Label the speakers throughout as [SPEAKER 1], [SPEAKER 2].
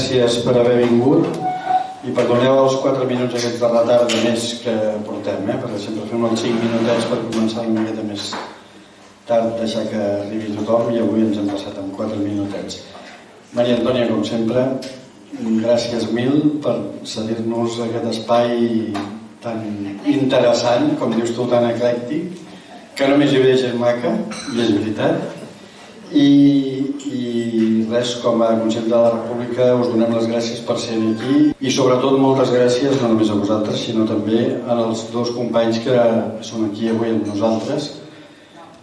[SPEAKER 1] gràcies per haver vingut i perdoneu els 4 minuts aquests de retard més que portem, perquè sempre fem els 5 minutets per començar una miqueta més tard, deixar que arribi tothom, i avui ens hem passat amb 4 minutets. Maria Antònia, com sempre, gràcies mil per cedir-nos aquest espai tan interessant, com dius tu, tan eclèctic, que només hi veig gent maca, i és veritat. I res, com a Consell de la República us donem les gràcies per ser aquí i sobretot moltes gràcies no només a vosaltres sinó també als dos companys que són aquí avui amb nosaltres.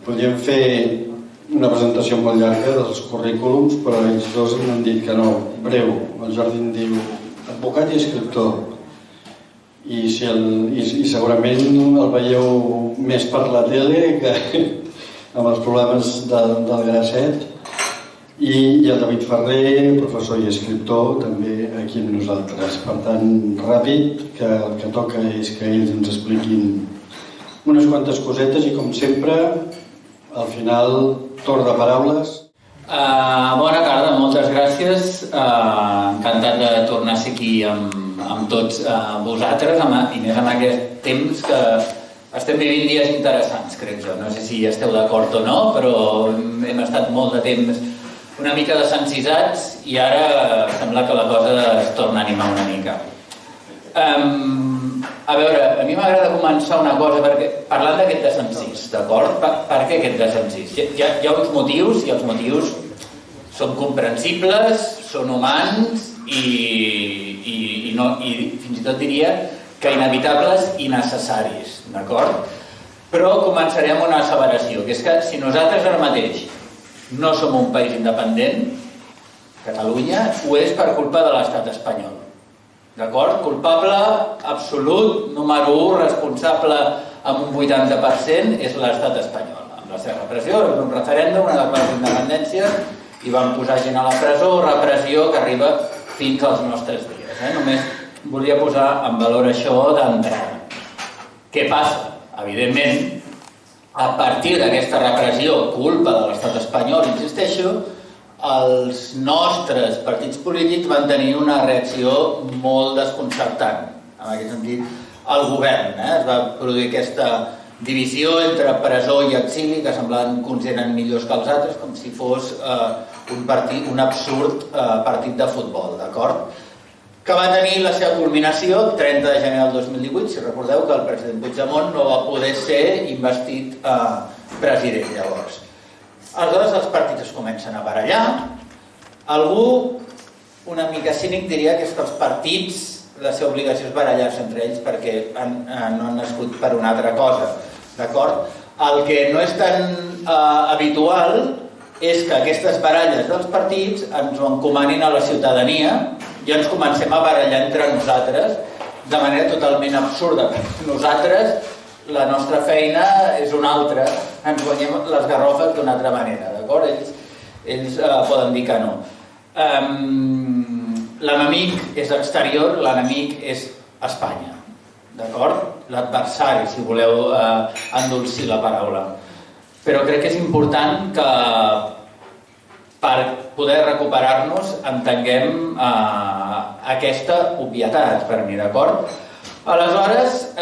[SPEAKER 1] Podríem fer una presentació molt llarga dels currículums, però ells dos m'han dit que no, breu. El Jordi em diu advocat i escriptor i segurament el veieu més per la tele que amb els problemes del Grasset, i el David Ferrer, professor i escriptor, també aquí amb nosaltres. Per tant, ràpid, que el que toca és que ells ens expliquin unes quantes cosetes i, com sempre, al final, torn de paraules.
[SPEAKER 2] Bona tarda, moltes gràcies. Encantat de tornar a ser aquí amb tots vosaltres, i més en aquest temps que estem vivint dies interessants, crec jo. No sé si esteu d'acord o no, però hem estat molt de temps una mica desencisats i ara sembla que la cosa es torna a animar una mica. A veure, a mi m'agrada començar una cosa parlant d'aquest desencís, d'acord? Per què aquest desencís? Hi ha uns motius i els motius són comprensibles, són humans i fins i tot diria que inevitables i necessaris, d'acord? Però començaré amb una asseveració, que és que si nosaltres ara mateix no som un país independent, Catalunya ho és per culpa de l'estat espanyol, d'acord? Culpable absolut, número 1, responsable amb un 80% és l'estat espanyol. Amb la seva repressió, un referèndum, una declaració d'independència, i van posar gent a la presó, repressió que arriba fins als nostres dies. Només volia posar en valor això d'entrada. Què passa? Evidentment, a partir d'aquesta repressió, culpa de l'estat espanyol, insisteixo, els nostres partits polítics van tenir una reacció molt desconcertant. En aquest sentit, el govern. Es va produir aquesta divisió entre presó i exili, que semblaven que uns eren millors que els altres, com si fos un absurd partit de futbol, d'acord? Que va tenir la seva culminació el 30 de gener del 2018, si recordeu que el president Puigdemont no va poder ser investit president llavors. Aleshores els partits es comencen a barallar. Algú una mica cínic diria que és que els partits, la seva obligació és barallar-se entre ells perquè no han nascut per una altra cosa, d'acord? El que no és tan habitual és que aquestes baralles dels partits ens ho encomanin a la ciutadania i ens comencem a barallar entre nosaltres de manera totalment absurda. Nosaltres, la nostra feina és una altra, ens guanyem les garrofes d'una altra manera, d'acord? Ells poden dir que no. L'enemic és exterior, l'enemic és Espanya, d'acord? L'adversari, si voleu endolcir la paraula. Però crec que és important que per poder recuperar-nos entenguem aquesta obvietat per mi, d'acord? Aleshores,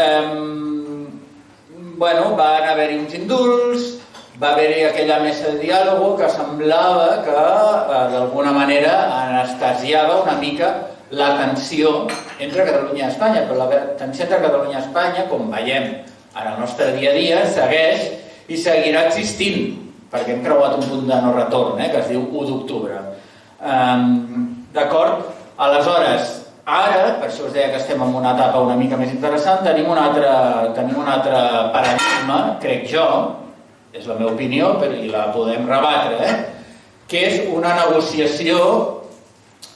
[SPEAKER 2] van haver-hi uns indults, va haver-hi aquella mesa de diàleg que semblava que d'alguna manera anestesiava una mica la tensió entre Catalunya i Espanya, però la tensió entre Catalunya i Espanya, com veiem en el nostre dia a dia, segueix i seguirà existint, perquè hem creuat un punt de no retorn, que es diu 1 d'octubre. D'acord? Aleshores, ara, per això us deia que estem en una etapa una mica més interessant, tenim un altre paradigma, crec jo, és la meva opinió, i la podem rebatre, que és una negociació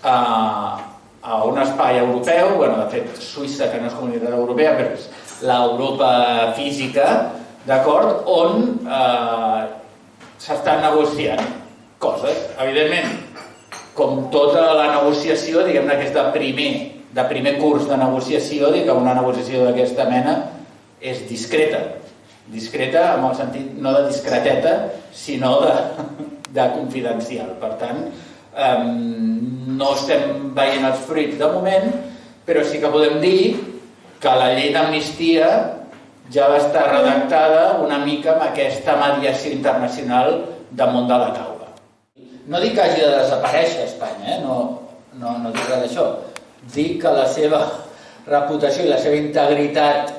[SPEAKER 2] a un espai europeu, de fet, Suïssa, que no és comunitat europea, però és l'Europa física, d'acord, on s'estan negociant coses. Evidentment, com tota la negociació, diguem-ne que és de primer curs de negociació, que una negociació d'aquesta mena és discreta. Discreta en el sentit no de discreteta, sinó de confidencial. Per tant, no estem veient els fruits de moment, però sí que podem dir que la llei d'amnistia ja va estar redactada una mica amb aquesta mediació internacional damunt de la taula. No dic que hagi de desaparèixer Espanya, no dic res d'això. Dic que la seva reputació i la seva integritat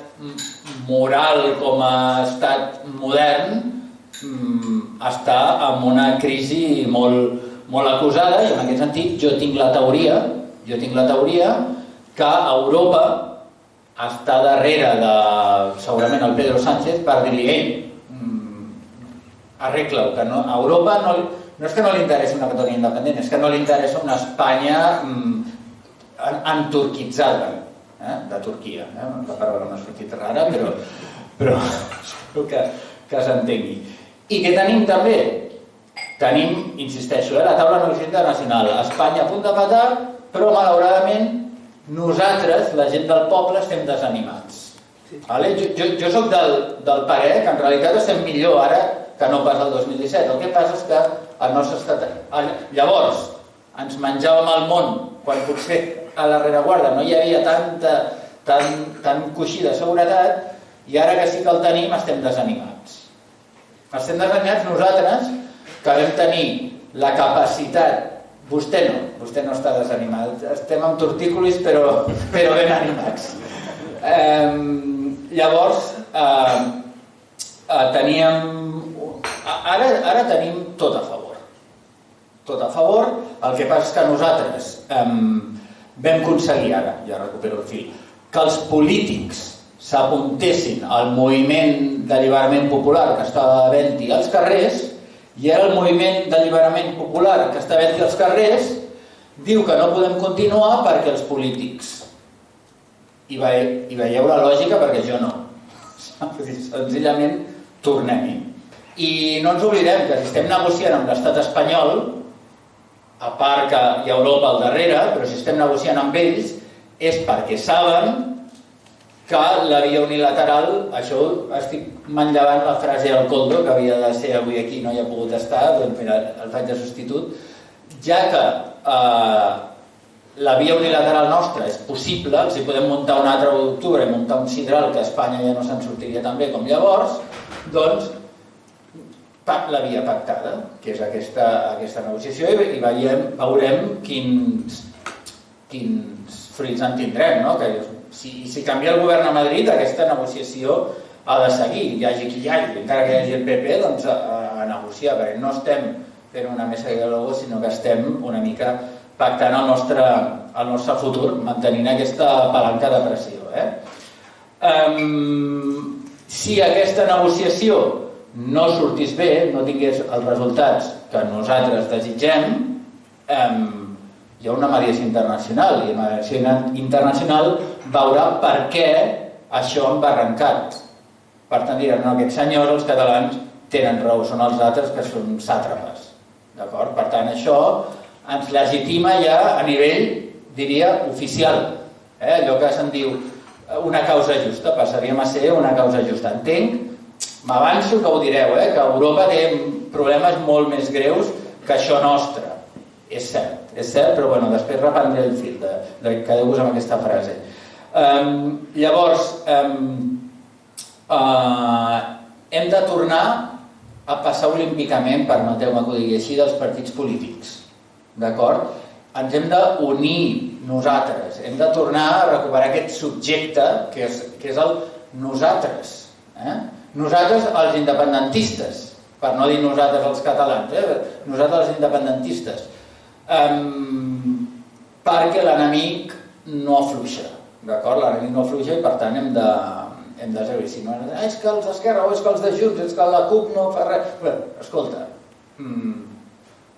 [SPEAKER 2] moral com a estat modern està en una crisi molt acusada, i en aquest sentit jo tinc la teoria que Europa està darrere de, segurament, el Pedro Sánchez per dir-li, arregla-ho, que a Europa no és que no li interessa una Catalunya independent, és que no li interessa una Espanya enturquitzada, de Turquia. La paraula m'ha sortit rara, però espero que s'entengui. I què tenim també? Tenim, insisteixo, la taula negociació internacional, Espanya a punt de petar, però malauradament nosaltres, la gent del poble, estem desanimats. Jo soc del parer que en realitat estem millor ara que no pas el 2017. El que passa és que el nostre estat... Llavors, ens menjàvem el món quan potser a la rereguarda no hi havia tant coixí de seguretat, i ara que sí que el tenim estem desanimats. Estem desanimats nosaltres, que vam tenir la capacitat... Vostè no està desanimat. Estem amb tortícolis però ben animats. Llavors, ara tenim tot a favor. Tot a favor. El que passa és que nosaltres vam aconseguir, ara ja recupero el fil, que els polítics s'apuntessin al moviment d'alliberament popular que estava havent-hi als carrers, i ara el moviment d'alliberament popular que està havent-hi als carrers diu que no podem continuar perquè els polítics. I veieu la lògica, perquè jo no. Senzillament tornem-hi. I no ens oblidem que si estem negociant amb l'estat espanyol, a part que hi ha Europa al darrere, però si estem negociant amb ells és perquè saben que la via unilateral, això estic manllevant la frase al Coldo, que havia de ser avui aquí, no hi ha pogut estar, doncs mira, el faig de substitut, ja que la via unilateral nostra és possible, si podem muntar un altre 1 d'octubre i muntar un sidral que a Espanya ja no se'n sortiria tan bé com llavors, doncs la via pactada, que és aquesta negociació, i veurem quins fruits en tindrem, no? Si canvia el govern a Madrid, aquesta negociació ha de seguir, hi hagi qui hi hagi, encara que hi hagi el PP, doncs a negociar, perquè no estem fent una mesa de diàleg, sinó que estem una mica pactant el nostre futur, mantenint aquesta palanca de pressió. Si aquesta negociació no sortís bé, no tingués els resultats que nosaltres desitgem, hi ha una mediació internacional, i la mediació internacional veurà per què això han barrancat. Per tant, diran, no, aquests senyors, els catalans, tenen raó, són els altres que són sàtrapes. D'acord? Per tant, això ens legitima ja a nivell, diria, oficial. Allò que se'n diu una causa justa, passaríem a ser una causa justa. Entenc, m'avanço que ho direu, que Europa té problemes molt més greus que això nostre. És cert, però bueno, després reprendré el fil, quedeu-vos amb aquesta frase. Llavors, hem de tornar a passar olímpicament, permeteu-me que ho digui així, dels partits polítics. D'acord? Ens hem d'unir nosaltres, hem de tornar a recuperar aquest subjecte que és el nosaltres. Nosaltres els independentistes, per no dir nosaltres els catalans, nosaltres els independentistes, perquè l'enemic no afluixa, d'acord? L'enemic no afluixa i per tant hem de saber si no és que els d'Esquerra o és que els de Junts, és que la CUP no fa res. Escolta,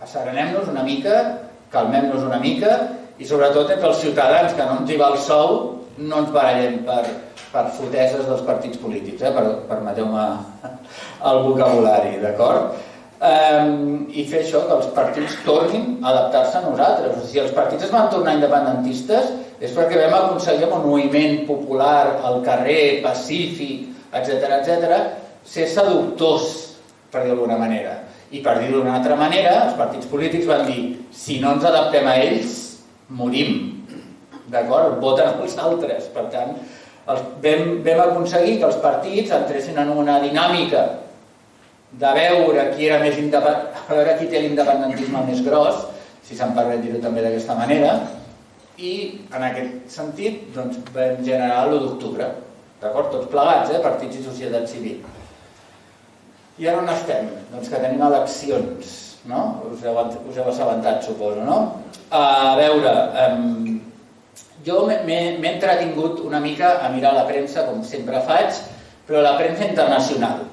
[SPEAKER 2] asserenem-nos una mica, calmem-nos una mica i sobretot entre els ciutadans que no ens hi va el sou no ens barallem per foteses dels partits polítics, permeteu-me el vocabulari, d'acord? I fer això, que els partits tornin a adaptar-se a nosaltres. Si els partits es van tornar independentistes és perquè vam aconseguir un moviment popular al carrer, pacífic, etc., ser seductors, per dir d'alguna manera. I per dir d'una altra manera, els partits polítics van dir, si no ens adaptem a ells, morim, d'acord? Voten els altres. Per tant, vam aconseguir que els partits entressin en una dinàmica de veure qui era més independent, veure qui té l'independentisme més gros, si se'n permet dir-ho també d'aquesta manera, i en aquest sentit vam generar l'1 d'octubre, d'acord? Tots plegats, partits i societat civil. I ara on estem? Doncs que tenim eleccions, no? Us heu assabentat, suposo, no? A veure, jo m'he entretingut una mica a mirar la premsa, com sempre faig, però la premsa internacional.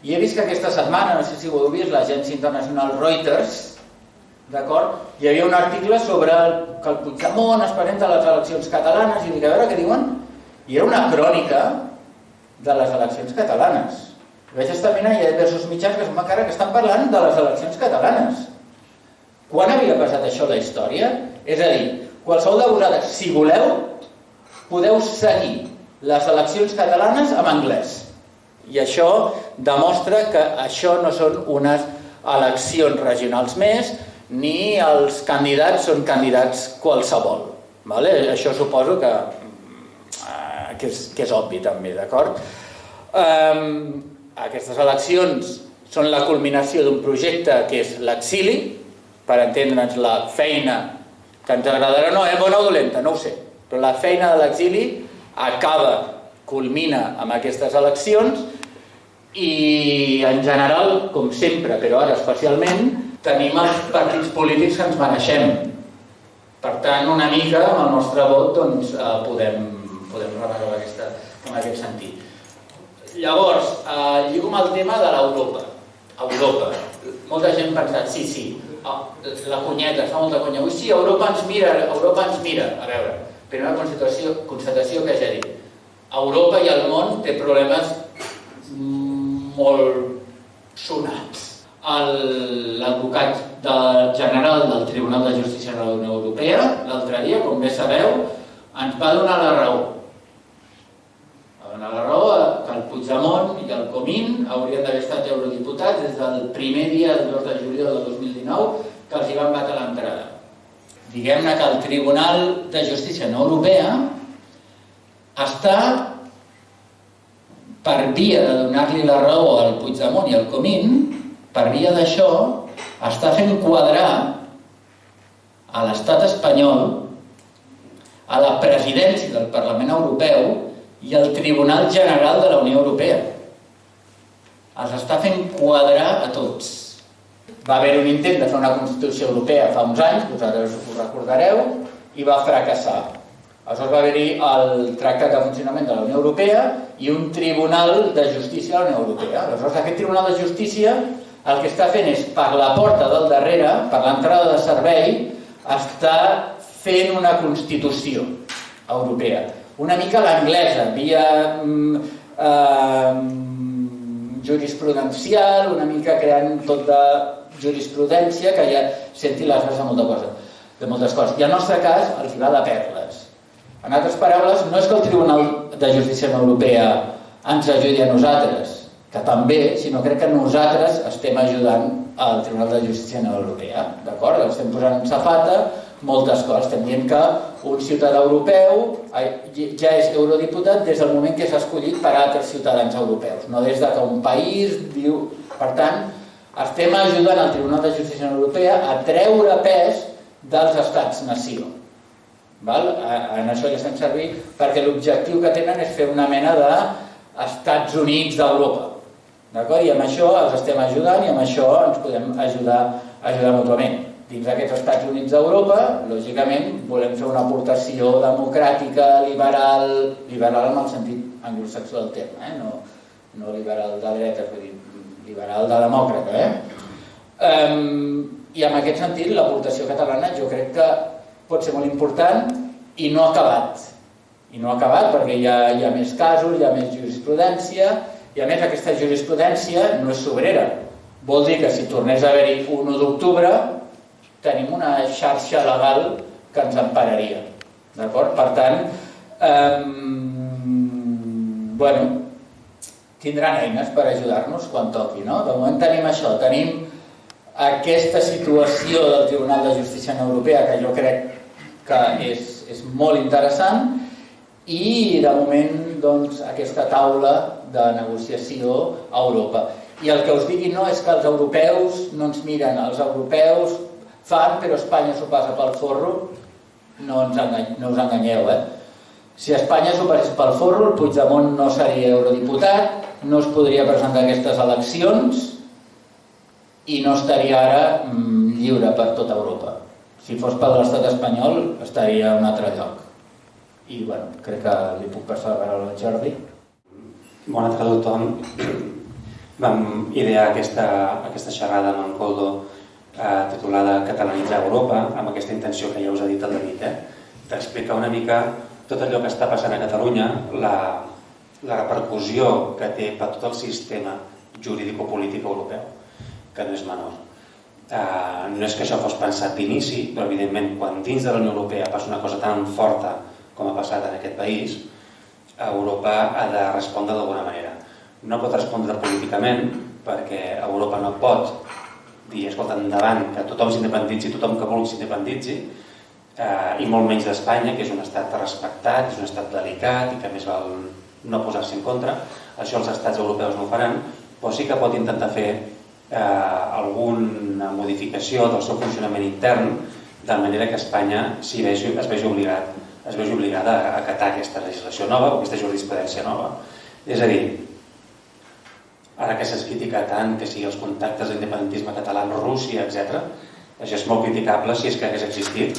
[SPEAKER 2] I he vist que aquesta setmana, no sé si ho heu vist, l'agència internacional Reuters, d'acord? Hi havia un article sobre que el Puigdemont es presenta a les eleccions catalanes i dic, a veure què diuen. I era una crònica de les eleccions catalanes. Vaig estar mirant, hi ha diversos mitjans que encara que estan parlant de les eleccions catalanes. Quan havia passat això a la història? És a dir, qualsevol de vosaltres, si voleu, podeu seguir les eleccions catalanes en anglès. I això demostra que això no són unes eleccions regionals més, ni els candidats són candidats qualsevol. Això suposo que és obvi també, d'acord? Aquestes eleccions són la culminació d'un projecte que és l'exili, per entendre'ns la feina que ens agradarà, no, bona o dolenta, no ho sé, però la feina de l'exili culmina amb aquestes eleccions i en general, com sempre, però ara especialment, tenim els partits polítics que ens mereixem. Per tant, una mica amb el nostre vot podem remenar en aquest sentit. Llavors, lligo amb el tema de l'Europa. Europa. Molta gent pensa, sí, la cunyeta, fa molta conya. Sí, Europa ens mira. A veure, primera constatació que ja he dit. Europa i el món té problemes molt sonats. L'advocat general del Tribunal de Justícia de la Unió Europea, l'altre dia, com bé sabeu, ens va donar la raó. Va donar la raó que el Puigdemont i el Comín haurien d'haver estat eurodiputats des del primer dia del 2 de juliol de 2019 que els hi van batre l'entrada. Diguem-ne que el Tribunal de Justícia no Europea està, per via de donar-li la raó al Puigdemont i al Comín, per via d'això, està fent quadrar a l'estat espanyol, a la presidència del Parlament Europeu i al Tribunal General de la Unió Europea. Els està fent quadrar a tots. Va haver un intent de fer una Constitució Europea fa uns anys, vosaltres ho recordareu, i va fracassar. Aleshores va haver-hi el Tractat de Funcionament de la Unió Europea i un Tribunal de Justícia de la Unió Europea. Aleshores aquest Tribunal de Justícia el que està fent és, per la porta del darrere, per l'entrada de servei, està fent una Constitució Europea. Una mica l'anglesa, via jurisprudencial, una mica creant tot de jurisprudència que ja senti les bases de moltes coses. I en el nostre cas els va de perles. En altres paraules, no és que el Tribunal de Justícia Europea ens ajudi a nosaltres, que també, sinó crec que nosaltres estem ajudant al Tribunal de Justícia Europea, d'acord? Estem posant en safata moltes coses. Estem dient que un ciutadà europeu ja és eurodiputat des del moment que és escollit per altres ciutadans europeus, no des que un país diu... Per tant, estem ajudant al Tribunal de Justícia Europea a treure pes dels estats-nació. En això ja estem servint perquè l'objectiu que tenen és fer una mena d'Estats Units d'Europa. I amb això els estem ajudant i amb això ens podem ajudar mútuament. Dins d'aquests Estats Units d'Europa, lògicament, volem fer una aportació democràtica, liberal en el sentit anglosaxó del terme, no liberal de dreta, vull dir, liberal de demòcrata. I en aquest sentit, l'aportació catalana jo crec que pot ser molt important i no ha acabat. I no ha acabat perquè hi ha més casos, hi ha més jurisprudència, i a més aquesta jurisprudència no és sobrera. Vol dir que si tornés a haver-hi un 1 d'octubre tenim una xarxa legal que ens empararia. D'acord? Per tant, tindran eines per ajudar-nos quan toqui. De moment tenim això, tenim aquesta situació del Tribunal de Justícia Europea que jo crec que és molt interessant, i de moment aquesta taula de negociació a Europa. I el que us digui no és que els europeus no ens miren, els europeus fan, però Espanya s'ho passa pel forro, no us enganyeu, Si Espanya s'ho passés pel forro, el Puigdemont no seria eurodiputat, no es podria presentar a aquestes eleccions i no estaria ara lliure per tota Europa. Si fos per l'estat espanyol, estaria a un altre lloc. I bueno, crec que li puc passar la paraula al Jordi.
[SPEAKER 3] Bona tarda a tothom. Vam idear aquesta xerrada amb en Koldo titulada Catalanitzar Europa, amb aquesta intenció que ja us ha dit el David, d'explicar una mica tot allò que està passant a Catalunya, la repercussió que té per tot el sistema jurídico-polític europeu, que no és menor. No és que això fos pensat d'inici, però evidentment quan dins de la Unió Europea passa una cosa tan forta com ha passat en aquest país, Europa ha de respondre d'alguna manera. No pot respondre políticament, perquè Europa no pot dir, escolta, endavant, que tothom s'independitzi, tothom que vulgui s'independitzi, i molt menys d'Espanya, que és un estat respectat, és un estat delicat i que més val no posar-se en contra. Això els estats europeus no ho faran, però sí que pot intentar fer alguna modificació del seu funcionament intern, de manera que Espanya es vegi obligada a acatar aquesta legislació nova o aquesta jurisprudència nova. És a dir, ara que s'ha criticat tant que si els contactes d'independentisme català amb Rússia, etc., això és molt criticable si és que hagués existit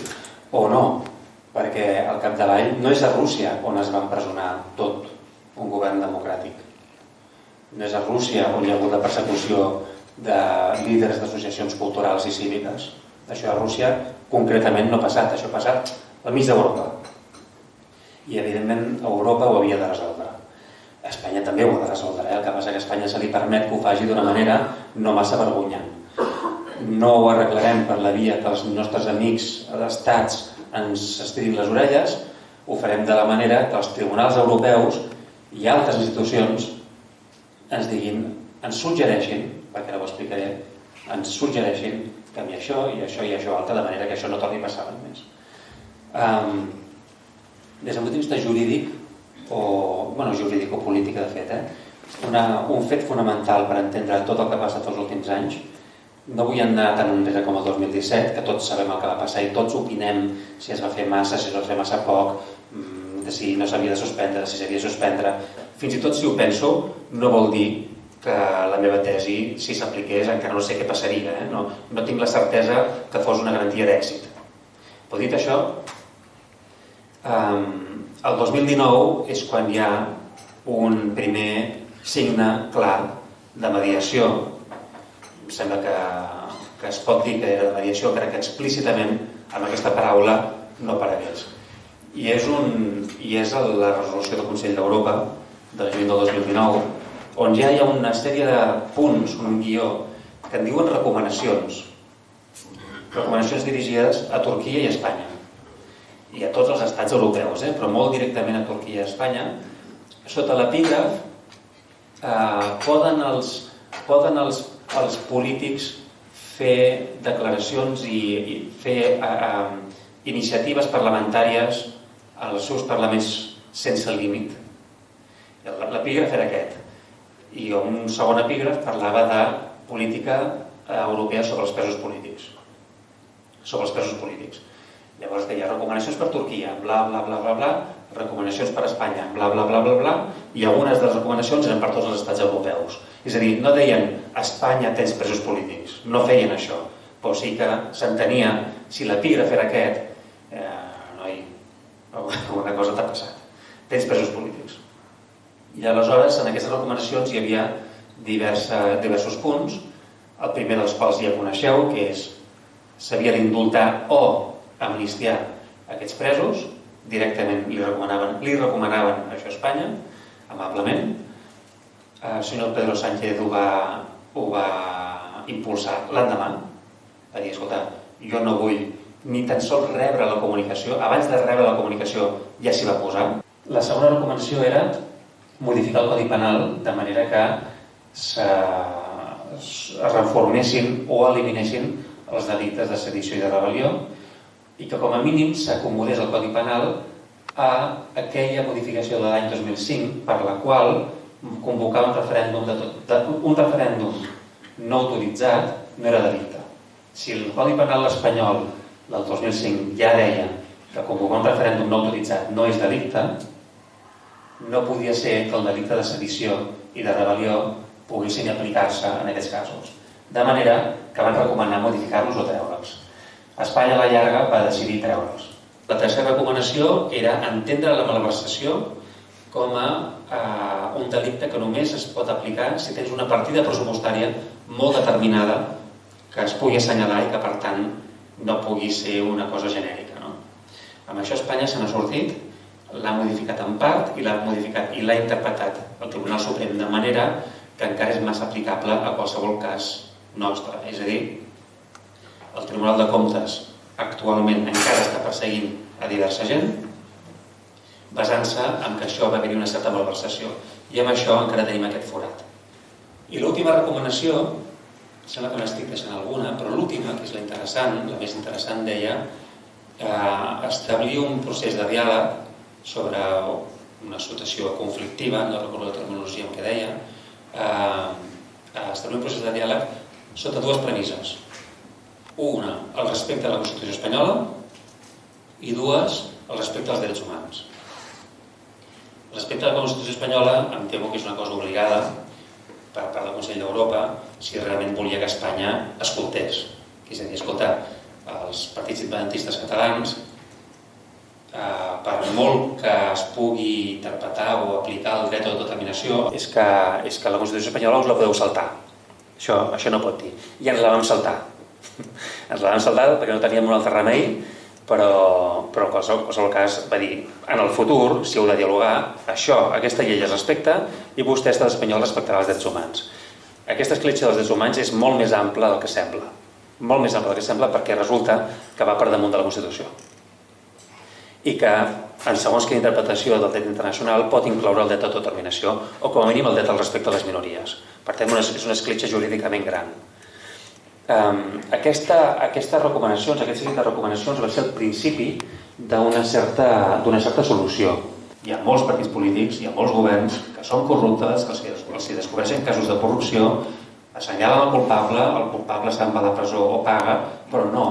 [SPEAKER 3] o no, perquè al capdavall no és a Rússia on es va empresonar tot un govern democràtic. No és a Rússia on hi ha hagut la persecució de líders d'associacions culturals i cíviques. Això a Rússia concretament no ha passat, això ha passat al mig d'Europa. I evidentment Europa ho havia de resoldre. Espanya també ho ha de resoldre, el que passa que a Espanya se li permet que ho faci d'una manera no massa vergonyant. No ho arreglarem per la via que els nostres amics d'estats ens estirin les orelles, ho farem de la manera que els tribunals europeus i altres institucions ens diguin, ens suggereixin, perquè ara ho explicaré, ens suggereixin canviar això i això i això altre, de manera que això no torni a passar mai més. Des del punt de vista jurídic, jurídic o polític de fet, un fet fonamental per entendre tot el que ha passat els últims anys. No vull anar tan enrere com el 2017, que tots sabem el que va passar i tots opinem si es va fer massa, si es va fer massa poc, de si no s'havia de suspendre, si s'havia de suspendre. Fins i tot si ho penso, no vol dir que la meva tesi, si s'apliqués, encara no sé què passaria. No tinc la certesa que fos una garantia d'èxit. Però dit això, el 2019 és quan hi ha un primer signe clar de mediació. Em sembla que es pot dir que era de mediació, crec que explícitament amb aquesta paraula no aparegués. I és la resolució del Consell d'Europa del juny del 2019, on ja hi ha una sèrie de punts, un guió, que en diuen recomanacions. Recomanacions dirigides a Turquia i a Espanya. I a tots els estats europeus, però molt directament a Turquia i a Espanya. Sota l'epígraf poden els polítics fer declaracions i fer iniciatives parlamentàries als seus parlaments sense límit. L'epígraf era aquest. I un segon epígraf parlava de política europea sobre els presos polítics. Llavors deia recomanacions per Turquia, bla, bla, bla, bla, bla, recomanacions per Espanya, bla, bla, bla, bla, bla, i algunes de les recomanacions eren per tots els estats europeus. És a dir, no deien Espanya tens presos polítics, no feien això, però sí que s'entenia, si l'epígraf era aquest, noi, alguna cosa t'ha passat, tens presos polítics. I aleshores, en aquestes recomanacions hi havia diversos punts, el primer dels quals ja coneixeu, que és s'havia d'indultar o amnistiar aquests presos, directament li recomanaven això a Espanya, amablement. El senyor Pedro Sánchez ho va impulsar l'endemà, va dir, escolta, jo no vull ni tan sols rebre la comunicació, abans de rebre la comunicació ja s'hi va posar. La segona recomanació era modificar el Codi Penal de manera que es reformessin o eliminessin els delictes de sedició i de rebel·lió, i que com a mínim s'acomodés el Codi Penal a aquella modificació de l'any 2005 per la qual convocar un referèndum no autoritzat no era delicte. Si el Codi Penal espanyol del 2005 ja deia que convocar un referèndum no autoritzat no és delicte, no podia ser que el delicte de sedició i de rebel·lió poguessin aplicar-se en aquests casos. De manera que van recomanar modificar-los o treure'ls. Espanya a la llarga va decidir treure'ls. La tercera recomanació era entendre la malversació com a un delicte que només es pot aplicar si tens una partida pressupostària molt determinada que es pugui assenyalar i que, per tant, no pugui ser una cosa genèrica. Amb això Espanya se n'ha sortit, l'ha modificat en part i l'ha modificat i l'ha interpretat el Tribunal Suprem de manera que encara és massa aplicable a qualsevol cas nostre. És a dir, el Tribunal de Comptes actualment encara està perseguint a diversa gent basant-se en que això va haver-hi una certa malversació i amb això encara tenim aquest forat. I l'última recomanació, sembla que n'estic deixant alguna, però l'última, que és la interessant, la més interessant, deia establir un procés de diàleg sobre una situació conflictiva, no recordo la terminologia en què deia, establir un procés de diàleg sota dues premisses. Una, el respecte a la Constitució espanyola i dues, el respecte als drets humans. El respecte a la Constitució espanyola em temo que és una cosa obligada per part del Consell d'Europa si realment volia que Espanya escoltés. És a dir, escolta, els partits independentistes catalans, per molt que es pugui interpretar o aplicar el dret a l'autodeterminació, és que la Constitució espanyola us la podeu saltar. Això no pot dir. I ens la vam saltar. Ens la vam saltar perquè no teníem un altre remei, però en qualsevol cas va dir, en el futur, si heu de dialogar, aquesta llei es respecta i vostè, estat espanyol, respectarà els drets humans. Aquesta escletxa dels drets humans és molt més ampla del que sembla. Molt més ampla del que sembla perquè resulta que va per damunt de la Constitució. I que, en segons quina interpretació del dret internacional, pot incloure el dret d'autodeterminació o, com a mínim, el dret al respecte a les minories. Per tant, és una escletxa jurídicament gran. Aquestes recomanacions, aquest seguit de recomanacions va ser el principi d'una certa solució. Hi ha molts partits polítics, hi ha molts governs que són corruptes, que si descobreixen casos de corrupció assenyalen el culpable se'n va a la presó o paga, però no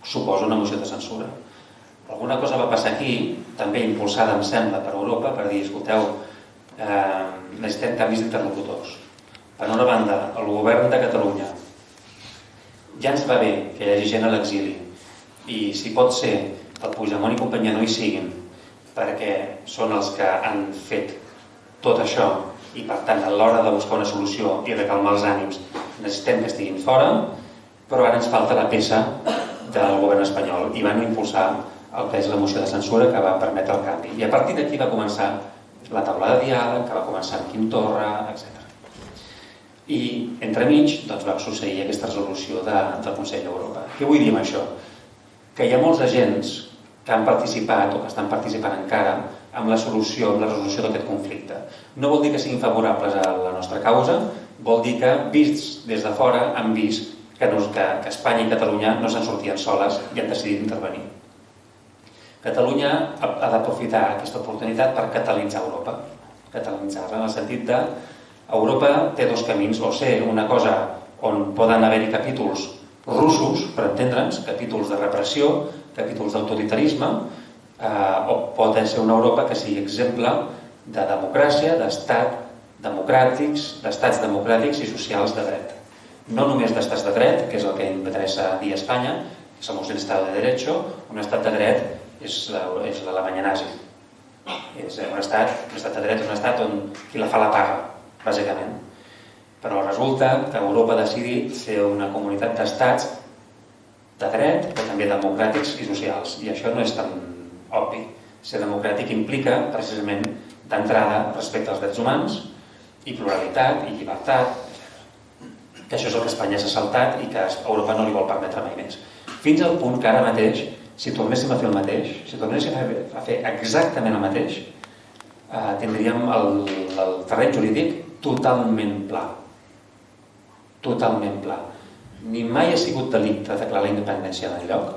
[SPEAKER 3] suposa una moció de censura. Alguna cosa va passar aquí, també impulsada, em sembla, per Europa, per dir, escolteu, necessitem canvis d'interlocutors. Per una banda, el govern de Catalunya ja ens va bé que hi hagi gent a l'exili i si pot ser que el Puigdemont i companyia no hi siguin perquè són els que han fet tot això i per tant a l'hora de buscar una solució i de calmar els ànims necessitem que estiguin fora, però ara ens falta la peça del govern espanyol i van impulsar el que és la moció de censura que va permetre el canvi. I a partir d'aquí va començar la taula de diàleg, que va començar amb Quim Torra, etc. I entremig va succeir aquesta resolució del Consell d'Europa. Què vull dir amb això? Que hi ha molts agents que han participat o que estan participant encara amb la resolució d'aquest conflicte. No vol dir que siguin favorables a la nostra causa, vol dir que, vists des de fora, han vist que Espanya i Catalunya no se'n sortien soles i han decidit intervenir. Catalunya ha d'aprofitar aquesta oportunitat per catalitzar Europa. Catalitzar-la en el sentit de Europa té dos camins, o ser una cosa on poden haver-hi capítols russos, per entendre'ns, capítols de repressió, capítols d'autoritarisme, o pot ser una Europa que sigui exemple de democràcia, d'estats democràtics i socials de dret. No només d'estats de dret, que és el que interessa dir a Espanya, que som un estat de derecho, un estat de dret és l'Alemanya nazi. És un estat de dret, un estat on qui la fa la paga, bàsicament. Però resulta que Europa ha decidit ser una comunitat d'estats de dret, però també democràtics i socials. I això no és tan obvi. Ser democràtic implica, precisament, d'entrada, respecte als drets humans, i pluralitat, i llibertat, que això és el que Espanya s'ha saltat i que Europa no li vol permetre mai més. Fins al punt que ara mateix, si tornéssim a fer el mateix, si tornéssim a fer exactament el mateix, tindríem el terreny jurídic totalment pla. Totalment pla. Ni mai ha sigut delicte declarar la independència d'enlloc,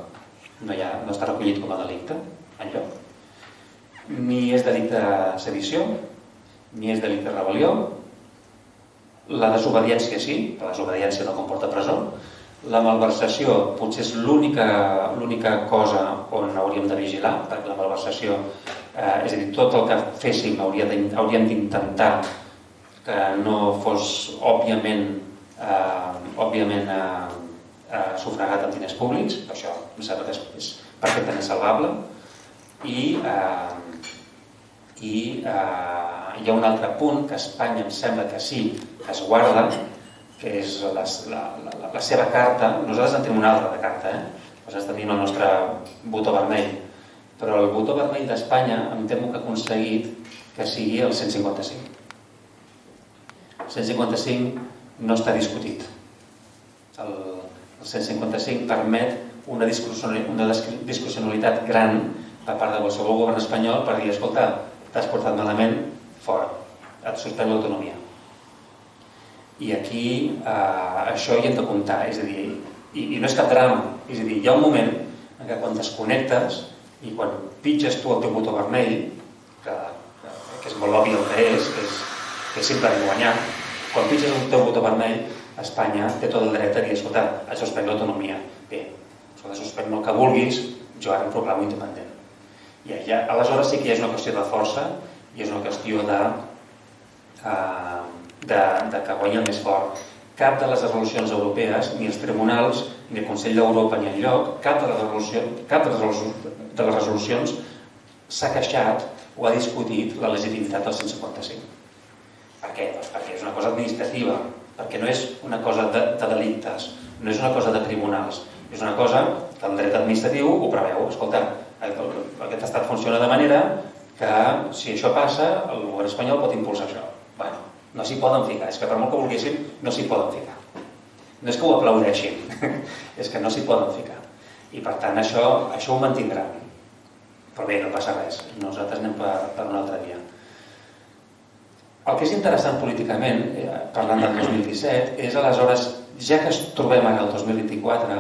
[SPEAKER 3] no està recollit com a delicte enlloc. Ni és delicte de sedició, ni és delicte de rebel·lió. La desobediència sí, però la desobediència no comporta presó. La malversació potser és l'única cosa on hauríem de vigilar, perquè la malversació, és a dir, tot el que féssim hauríem d'intentar que no fos òbviament sufragat amb diners públics. Això em sembla que és perfectament salvable. I hi ha un altre punt que a Espanya em sembla que sí que es guarda, que és la seva carta. Nosaltres en tenim una altra de carta, nosaltres tenim el nostre botó vermell, però el botó vermell d'Espanya em temo que ha aconseguit que sigui el 155. El 155 no està discutit. El 155 permet una discrecionalitat gran per part de qualsevol govern espanyol per dir, escolta, t'has portat malament, fora, et suspèn l'autonomia. I aquí això hi hem de comptar, és a dir, i no és cap drama, és a dir, hi ha un moment en què quan desconnectes i quan pitges tu el teu botó vermell, que és molt obvi el que és simplement guanyar, quan pitges el teu botó vermell, Espanya té tot el dret a dir, escolta, et suspèn l'autonomia. Bé, escolta, suspèn el que vulguis, jo ara em proclamo independent. I aleshores sí que és una qüestió de força i és una qüestió que guanya el més fort. Cap de les resolucions europees, ni els tribunals, ni el Consell d'Europa, ni enlloc, cap de les resolucions s'ha queixat o ha discutit la legitimitat del 155. Per què? Doncs perquè és una cosa administrativa, perquè no és una cosa de delictes, no és una cosa de tribunals, és una cosa que el dret administratiu ho preveu. Escolta, aquest estat funciona de manera que si això passa, el govern espanyol pot impulsar això. Bueno, no s'hi poden ficar, és que per molt que volguéssim, no s'hi poden ficar. No és que ho aplaudeixin, és que no s'hi poden ficar. I per tant això ho mantindran. Però bé, no passa res, nosaltres anem per una altra via. El que és interessant políticament, parlant del 2017, és aleshores, ja que es trobem ara el 2024,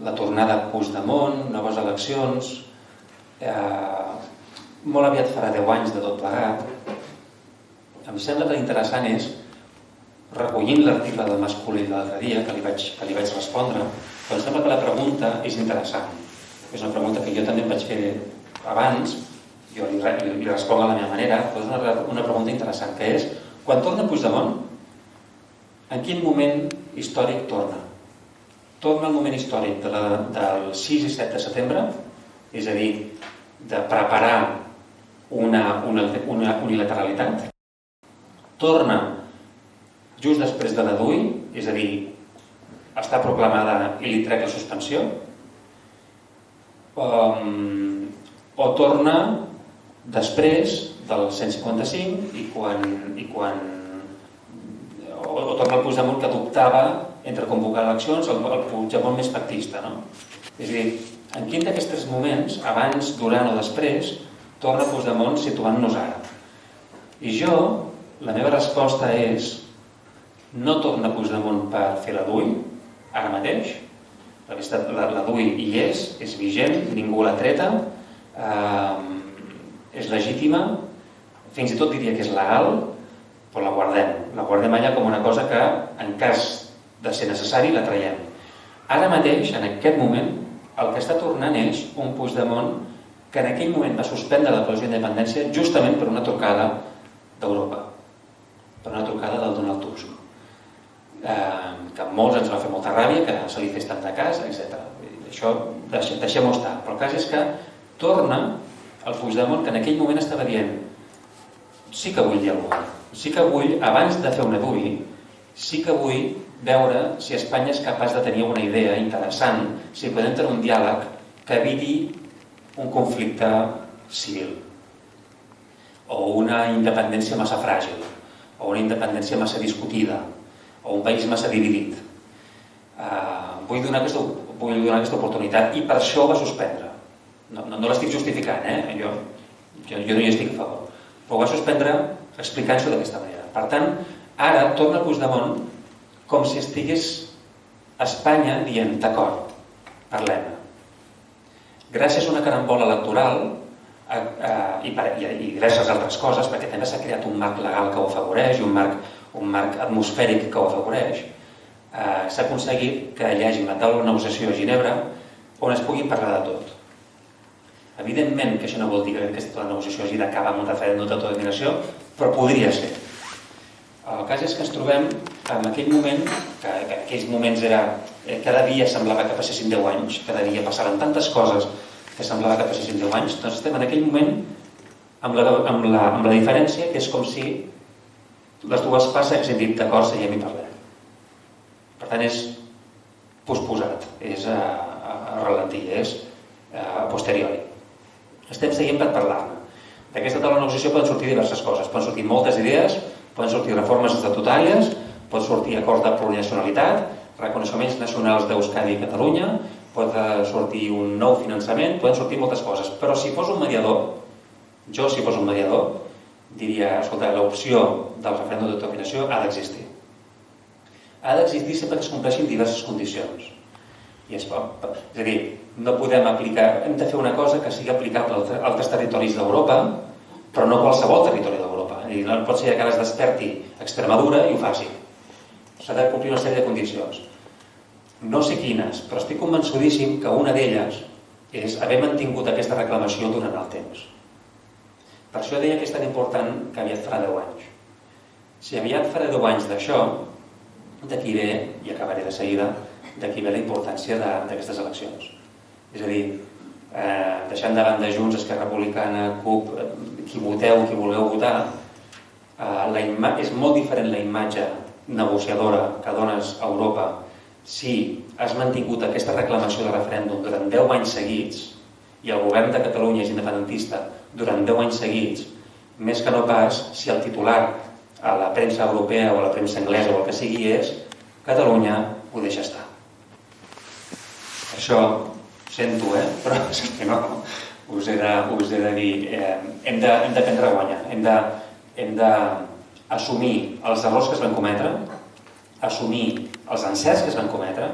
[SPEAKER 3] la tornada a Puigdemont, noves eleccions, molt aviat farà 10 anys de tot plegat. Em sembla que l'interessant és, recollint l'article del Mascolell de l'altre dia, que li vaig respondre, però em sembla que la pregunta és interessant. És una pregunta que jo també em vaig fer abans, jo li responc a la meva manera, però és una pregunta interessant, que és, quan torna Puigdemont, en quin moment històric torna? Torna al moment històric del 6 i 7 de setembre, és a dir, de preparar una unilateralitat. Torna just després de la DUI, és a dir, està proclamada i li trec la suspensió, o torna després del 155 o torna el Puigdemont que adoptava entre convocar eleccions el Puigdemont més pactista, no? És a dir, en quin d'aquests tres moments, abans, durant o després, torna Puigdemont situant-nos ara? I jo, la meva resposta és, no torna Puigdemont per fer la DUI, ara mateix. La DUI hi és vigent, ningú l'ha treta, és legítima, fins i tot diria que és legal, però la guardem allà com una cosa que, en cas de ser necessari, la traiem. Ara mateix, en aquest moment, el que està tornant és un Puigdemont que en aquell moment va suspendre la declaració d'independència justament per una trucada d'Europa, per una trucada del Donald Tusk, que a molts ens va fer molta ràbia, que se li fes tant de cas, etc. Això deixem-ho estar. Però el cas és que torna el Puigdemont que en aquell moment estava dient sí que vull dialogar, sí que vull, abans de fer una DUI, sí que vull veure si Espanya és capaç de tenir una idea interessant, si podem tenir un diàleg que eviti un conflicte civil o una independència massa fràgil o una independència massa discutida o un país massa dividit. Vull donar aquesta oportunitat i per això ho va suspendre. No l'estic justificant, jo no hi estic a favor, però ho va suspendre explicant-s'ho d'aquesta manera. Per tant, ara torna Puigdemont com si estigués a Espanya dient, d'acord, parlem. gràcies a una carambola electoral i diverses altres coses, perquè també s'ha creat un marc legal que ho afavoreix i un marc atmosfèric que ho afavoreix, s'ha aconseguit que hi hagi una taula de negociació a Ginebra on es pugui parlar de tot. Evidentment que això no vol dir que aquesta taula de negociació hagi d'acabar amb un referèndum d'autodeterminació, però podria ser. El cas és que ens trobem en aquell moment, que en aquells moments cada dia semblava que passessin 10 anys, cada dia passaven tantes coses que semblava que passessin 10 anys, doncs estem en aquell moment amb la diferència que és com si les dues parts haguessin dit d'acord, seguim i parlem. Per tant, és posposat, és a ralentí, és a posteriori. Estem seguint per parlar-ne. D'aquesta taula de negociació poden sortir diverses coses, poden sortir moltes idees, poden sortir reformes estatutàries, pot sortir acords de plurinacionalitat, reconeixements nacionals d'Euskadi i Catalunya, pot sortir un nou finançament, poden sortir moltes coses. Però si fos un mediador, si fos un mediador, diria, escolta, l'opció del referèndum d'autodeterminació ha d'existir. Ha d'existir sempre que es compleixin diverses condicions. És a dir, no podem aplicar, hem de fer una cosa que sigui aplicable a altres territoris d'Europa, però no qualsevol territori d'Europa. No pot ser que ara es desperti Extremadura i ho faci. S'ha de complir una sèrie de condicions. No sé quines, però estic convençudíssim que una d'elles és haver mantingut aquesta reclamació durant el temps. Per això deia que és tan important que aviat farà 10 anys. Si aviat farà 10 anys d'això, d'aquí ve, i acabaré de seguida, d'aquí ve la importància d'aquestes eleccions. És a dir, deixant de banda Junts, Esquerra Republicana, CUP, qui voteu, qui vulgueu votar, és molt diferent la imatge negociadora que dones a Europa si has mantingut aquesta reclamació de referèndum durant 10 anys seguits i el govern de Catalunya és independentista durant 10 anys seguits, més que no pas si el titular a la premsa europea o a la premsa anglesa o el que sigui és Catalunya ho deixa estar. Això sento, però és que no, us he de dir, hem d'aprendre a guanyar, hem d'assumir els errors que es van cometre, assumir els encerts que es van cometre,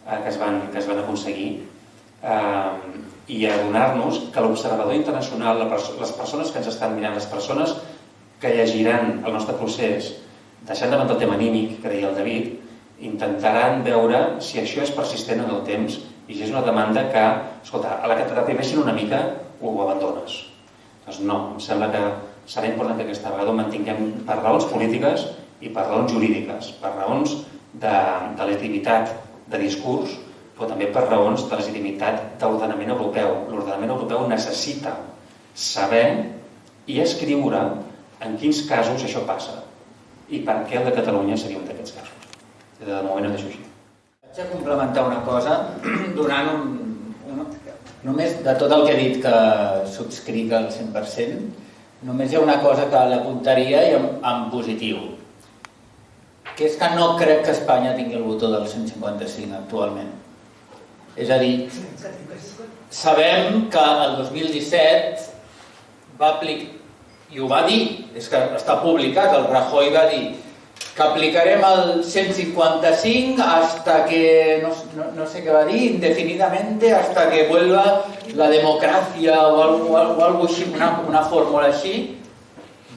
[SPEAKER 3] que es van aconseguir, i adonar-nos que l'observador internacional, les persones que ens estan mirant, les persones que llegiran el nostre procés, deixant de banda el tema anímic que deia el David, intentaran veure si això és persistent en el temps i si és una demanda que, escolta, a la que t'aprimeixin una mica ho abandones. Doncs no, em sembla que serà important que aquesta vegada ho mantinguem per raons polítiques i per raons jurídiques, per raons de legitimitat de discurs, però també per raons de legitimitat d'ordenament europeu. L'ordenament europeu necessita saber i escriure en quins casos això passa i per què el de Catalunya seria un d'aquests casos. De moment ho deixo així.
[SPEAKER 2] Vaig a complementar una cosa donant només de tot el que he dit que subscric al 100%, només hi ha una cosa que l'apuntaria i en positiu, que és que no crec que Espanya tingui el botó del 155 actualment. És a dir, sabem que el 2017 va aplicar, i ho va dir, és que està publicat, el Rajoy va dir que aplicarem el 155 hasta que, no sé què va dir, indefinidamente, hasta que vuelva la democracia o algo així, una fórmula així.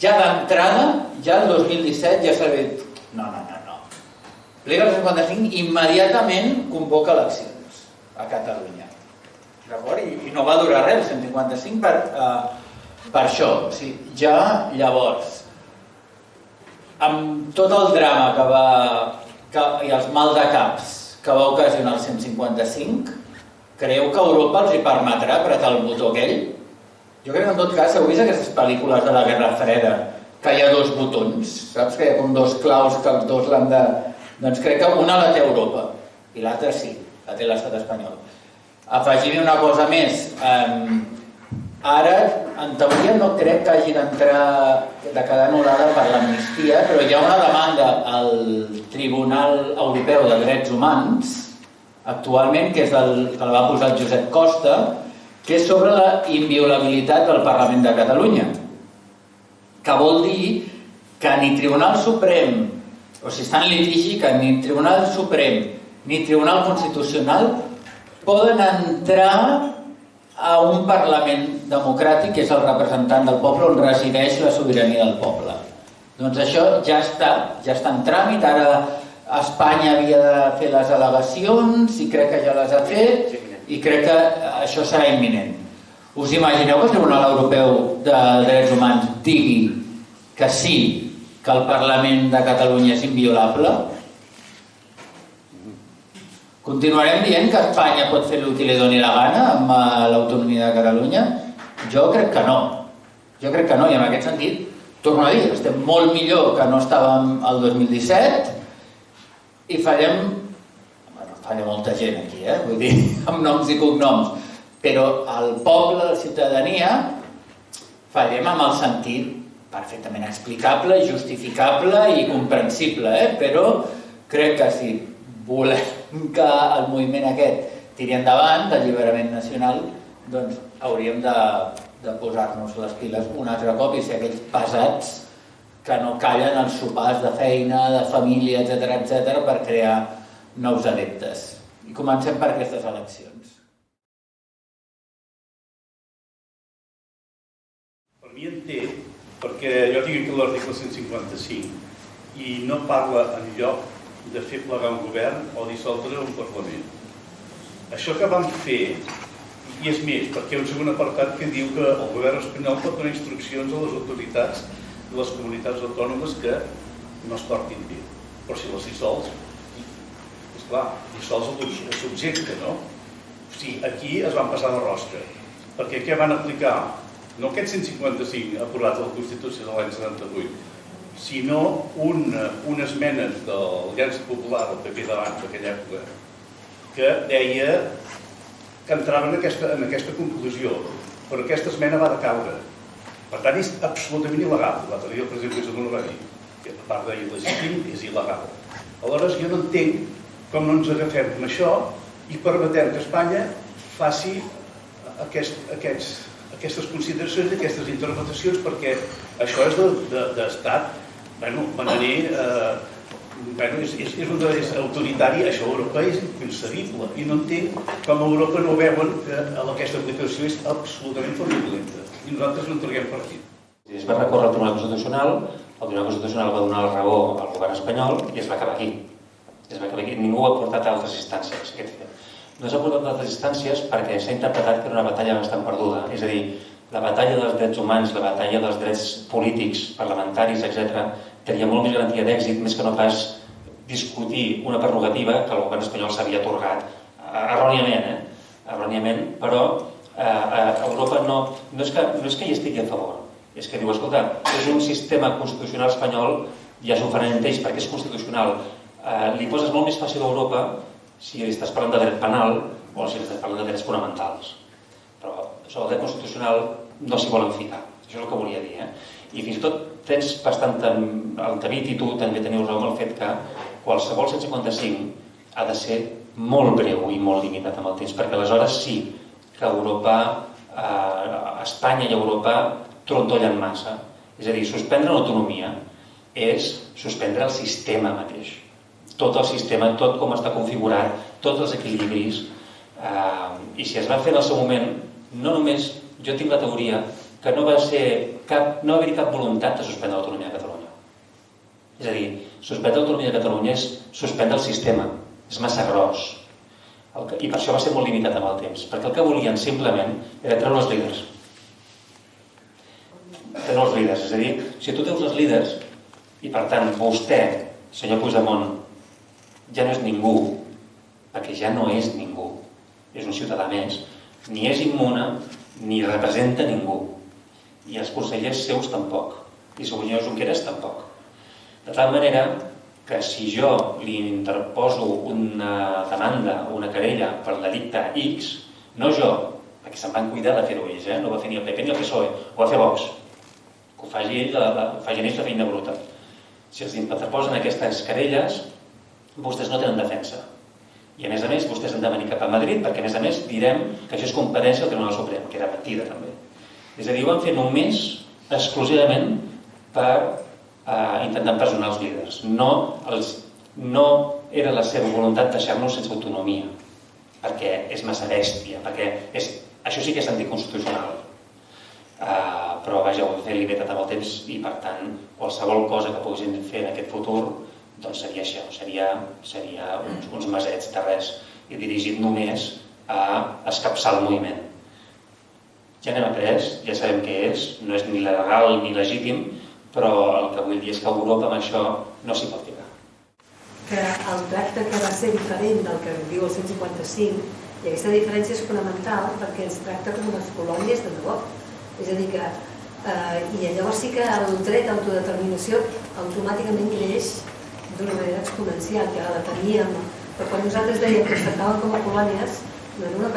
[SPEAKER 2] Ja d'entrada, ja el 2017 ja s'ha dit, no. Aplica el 155, immediatament convoca eleccions a Catalunya. D'acord? I no va durar res el 155 per això. O sigui, ja llavors, amb tot el drama i els maldecaps que va ocasionar el 155, creieu que Europa els hi permetrà apretar el botó aquell? Jo crec que en tot cas heu vist aquestes pel·lícules de la Guerra Freda, que hi ha dos botons, saps? Que hi ha com dos claus que els dos l'han de... Doncs crec que una la té Europa i l'altra sí, la té l'estat espanyol. Afegim una cosa més. Ara, en teoria, no crec que hagi d'entrar, de quedar anul·lada per l'amnistia, però hi ha una demanda al Tribunal Europeu de Drets Humans, actualment, que és que la va posar el Josep Costa, que és sobre la inviolabilitat del Parlament de Catalunya, que vol dir que ni Tribunal Suprem, o si està en litigi, que ni Tribunal Suprem ni Tribunal Constitucional poden entrar a un Parlament democràtic que és el representant del poble on resideix la sobirania del poble. Doncs això ja està en tràmit. Ara Espanya havia de fer les al·legacions i crec que ja les ha fet i crec que això serà imminent. Us imagineu que el Tribunal Europeu de Drets Humans digui que sí, que el Parlament de Catalunya és inviolable? Continuarem dient que Espanya pot fer el que li doni la gana amb l'autonomia de Catalunya? Jo crec que no. Jo crec que no, i en aquest sentit, torno a dir, estem molt millor que no estàvem el 2017 i falla molta gent aquí, vull dir, amb noms i cognoms, però el poble, la ciutadania, fallem amb el sentit perfectament explicable, justificable i comprensible, però crec que si volem que el moviment aquest tiri endavant, d'alliberament nacional, doncs hauríem de posar-nos les piles un altre cop i ser aquells pesats que no callen els sopars de feina, de família, etc per crear nous adeptes. I comencem per aquestes eleccions.
[SPEAKER 4] Per mi en té, perquè jo tinc aquí l'article 155 i no parla enlloc de fer plegar un govern o dissoldre un Parlament. Això que vam fer, i és més, perquè hi ha un segon apartat que diu que el govern espanyol pot donar instruccions a les autoritats de les comunitats autònomes que no es portin bé. Però si les dissols, esclar, dissols el subjecte, no? O sigui, aquí es van passar de rosca, perquè què van aplicar? No aquest 155 aprovat de la Constitució de l'any 78, sinó unes esmenes de l'Aliança Popular, del PP d'abans d'aquella època, que deia que entraven en aquesta conclusió, però aquesta esmena va decaure. Per tant, és absolutament il·legal. L'altre dia el president Puigdemont ho va dir, que a part d'il·legítim, és il·legal. Aleshores, jo no entenc com no ens agafem amb això i permetem que Espanya faci aquestes consideracions i aquestes interpretacions, perquè això és d'estat bananer, és autoritari. Això a Europa és inconcebible i no entenc com a Europa no veuen que aquesta aplicació és absolutament fraudulenta i nosaltres no en traguem partit.
[SPEAKER 3] Es va recórrer al Tribunal Constitucional, el Tribunal Constitucional va donar la raó al govern espanyol i es va acabar aquí. Ningú ha portat a altres instàncies aquest fet. No s'ha portat a altres instàncies perquè s'ha interpretat que era una batalla bastant perduda. És a dir, la batalla dels drets humans, la batalla dels drets polítics, parlamentaris, etc., tenia molt més garantia d'èxit, més que no pas discutir una prerrogativa que el govern espanyol s'havia atorgat erròniament, però Europa no és que hi estigui a favor, és que diu, escolta, és un sistema constitucional espanyol, ja s'ho faran ells perquè és constitucional, li poses molt més fàcil a Europa si estàs parlant de dret penal o si estàs parlant de drets fonamentals. Però això del dret constitucional no s'hi volen ficar, això és el que volia dir. I fins i tot tens bastant el David i tu també teniu raó amb el fet que qualsevol 155 ha de ser molt breu i molt limitat amb el temps, perquè aleshores sí que Europa, Espanya i Europa trontollen massa. És a dir, suspendre l'autonomia és suspendre el sistema mateix. Tot el sistema, tot com està configurat, tots els equilibris. I si es va fer en el seu moment, no només, jo tinc la teoria que no va haver-hi cap voluntat de suspendre l'autonomia de Catalunya. És a dir, suspendre l'autonomia de Catalunya és suspendre el sistema, és massa gros. I per això va ser molt limitat amb el temps, perquè el que volien simplement era treure els líders. Treure els líders, és a dir, si tu treus els líders i per tant vostè, senyor Puigdemont, ja no és ningú, perquè ja no és ningú, és un ciutadà més, ni és immune ni representa ningú, i els consellers seus tampoc, i el senyor Junqueras tampoc. De tal manera que si jo li interposo una demanda, una querella per delicte X, no jo, perquè se'n van cuidar de fer-ho ells, no ho va fer ni el PP ni el PSOE, ho va fer Vox, que ho facin ells la feina bruta. Si els interposen aquestes querelles, vostès no tenen defensa. I a més, vostès han de venir cap a Madrid perquè, a més, direm que això és competència del Tribunal Suprem, que era mentida també. És a dir, ho van fer només, exclusivament, per intentar empresonar els líders. No era la seva voluntat deixar-nos sense autonomia, perquè és massa bèstia, perquè és Això sí que és anticonstitucional. Però vaja, ho he fet limitat amb el temps i per tant qualsevol cosa que poguéssim fer en aquest futur doncs seria això, seria uns mesets de res i dirigit només a escapçar el moviment. Ja n'hem après, ja sabem què és, no és ni legal ni legítim, però el que vull dir és que Europa amb això no s'hi pot ficar.
[SPEAKER 5] Que el tracte que va ser diferent del que diu el 155, i aquesta diferència és fonamental perquè ens tracta com unes colònies de debò. És a dir que, i llavors sí que el dret d'autodeterminació automàticament creix d'una manera exponencial, que ara la teníem, però quan nosaltres dèiem que es tractaven com a colònies, no era una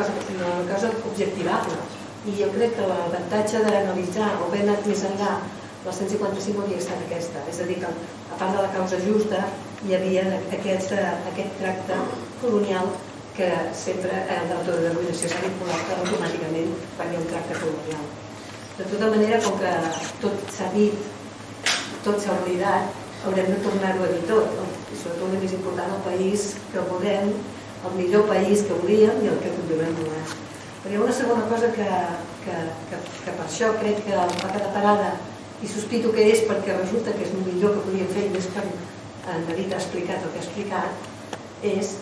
[SPEAKER 5] cosa objectivable. I jo crec que l'avantatge d'analitzar o haver anat més enllà del 155 hauria estat aquesta. És a dir, que a part de la causa justa hi havia aquest tracte colonial que sempre l'autodeterminació s'ha vinculat automàticament quan hi ha un tracte colonial. De tota manera, com que tot s'ha dit, tot s'ha oblidat, haurem de tornar-ho a dir tot. I sobretot el més important, el país que volem, el millor país que volíem i el que continuem volent. Però hi ha una segona cosa que per això crec que el fa quedar parada i sospito que és perquè resulta que és el millor que podíem fer i més quan en David ha explicat el que ha explicat, és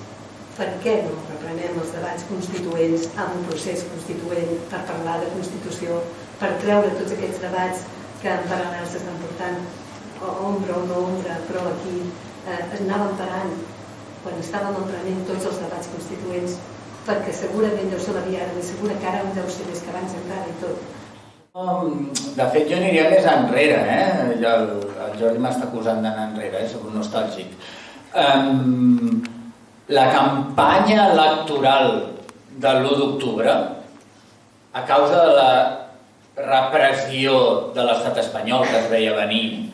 [SPEAKER 5] per què no reprenem els debats constituents amb un procés constituent per parlar de Constitució, per treure tots aquests debats que en paral·lel s'estan portant, ombra o no ombra, però aquí anàvem parant quan estàvem emprenent tots els debats constituents, perquè segurament deu ser la via ara, i segura que ara en deu ser més que abans encara i tot.
[SPEAKER 2] De fet, jo aniria més enrere, el Jordi m'està acusant d'anar enrere, soc un nostàlgic. La campanya electoral de l'1 d'octubre, a causa de la repressió de l'estat espanyol que es veia venir,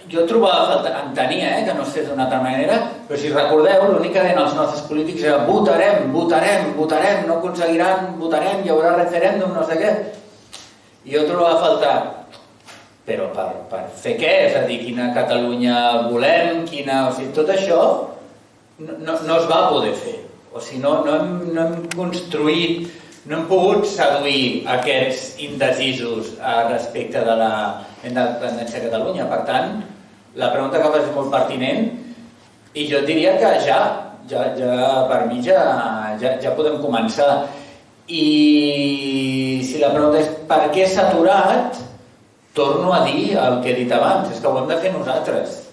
[SPEAKER 2] jo trobava a falta, entenia que no es fes d'una altra manera, però si recordeu, l'únic que deien els nostres polítics era votarem, no aconseguiran, votarem, hi haurà referèndum, no sé què. I jo trobava a faltar, però per fer què? És a dir, quina Catalunya volem, o sigui, tot això no es va poder fer. O sigui, no hem construït, no hem pogut seduir aquests indecisos respecte de la independència de Catalunya. Per tant, la pregunta que fas és molt pertinent i jo diria que per mi ja podem començar. I si la pregunta és per què s'ha aturat, torno a dir el que he dit abans, és que ho hem de fer nosaltres.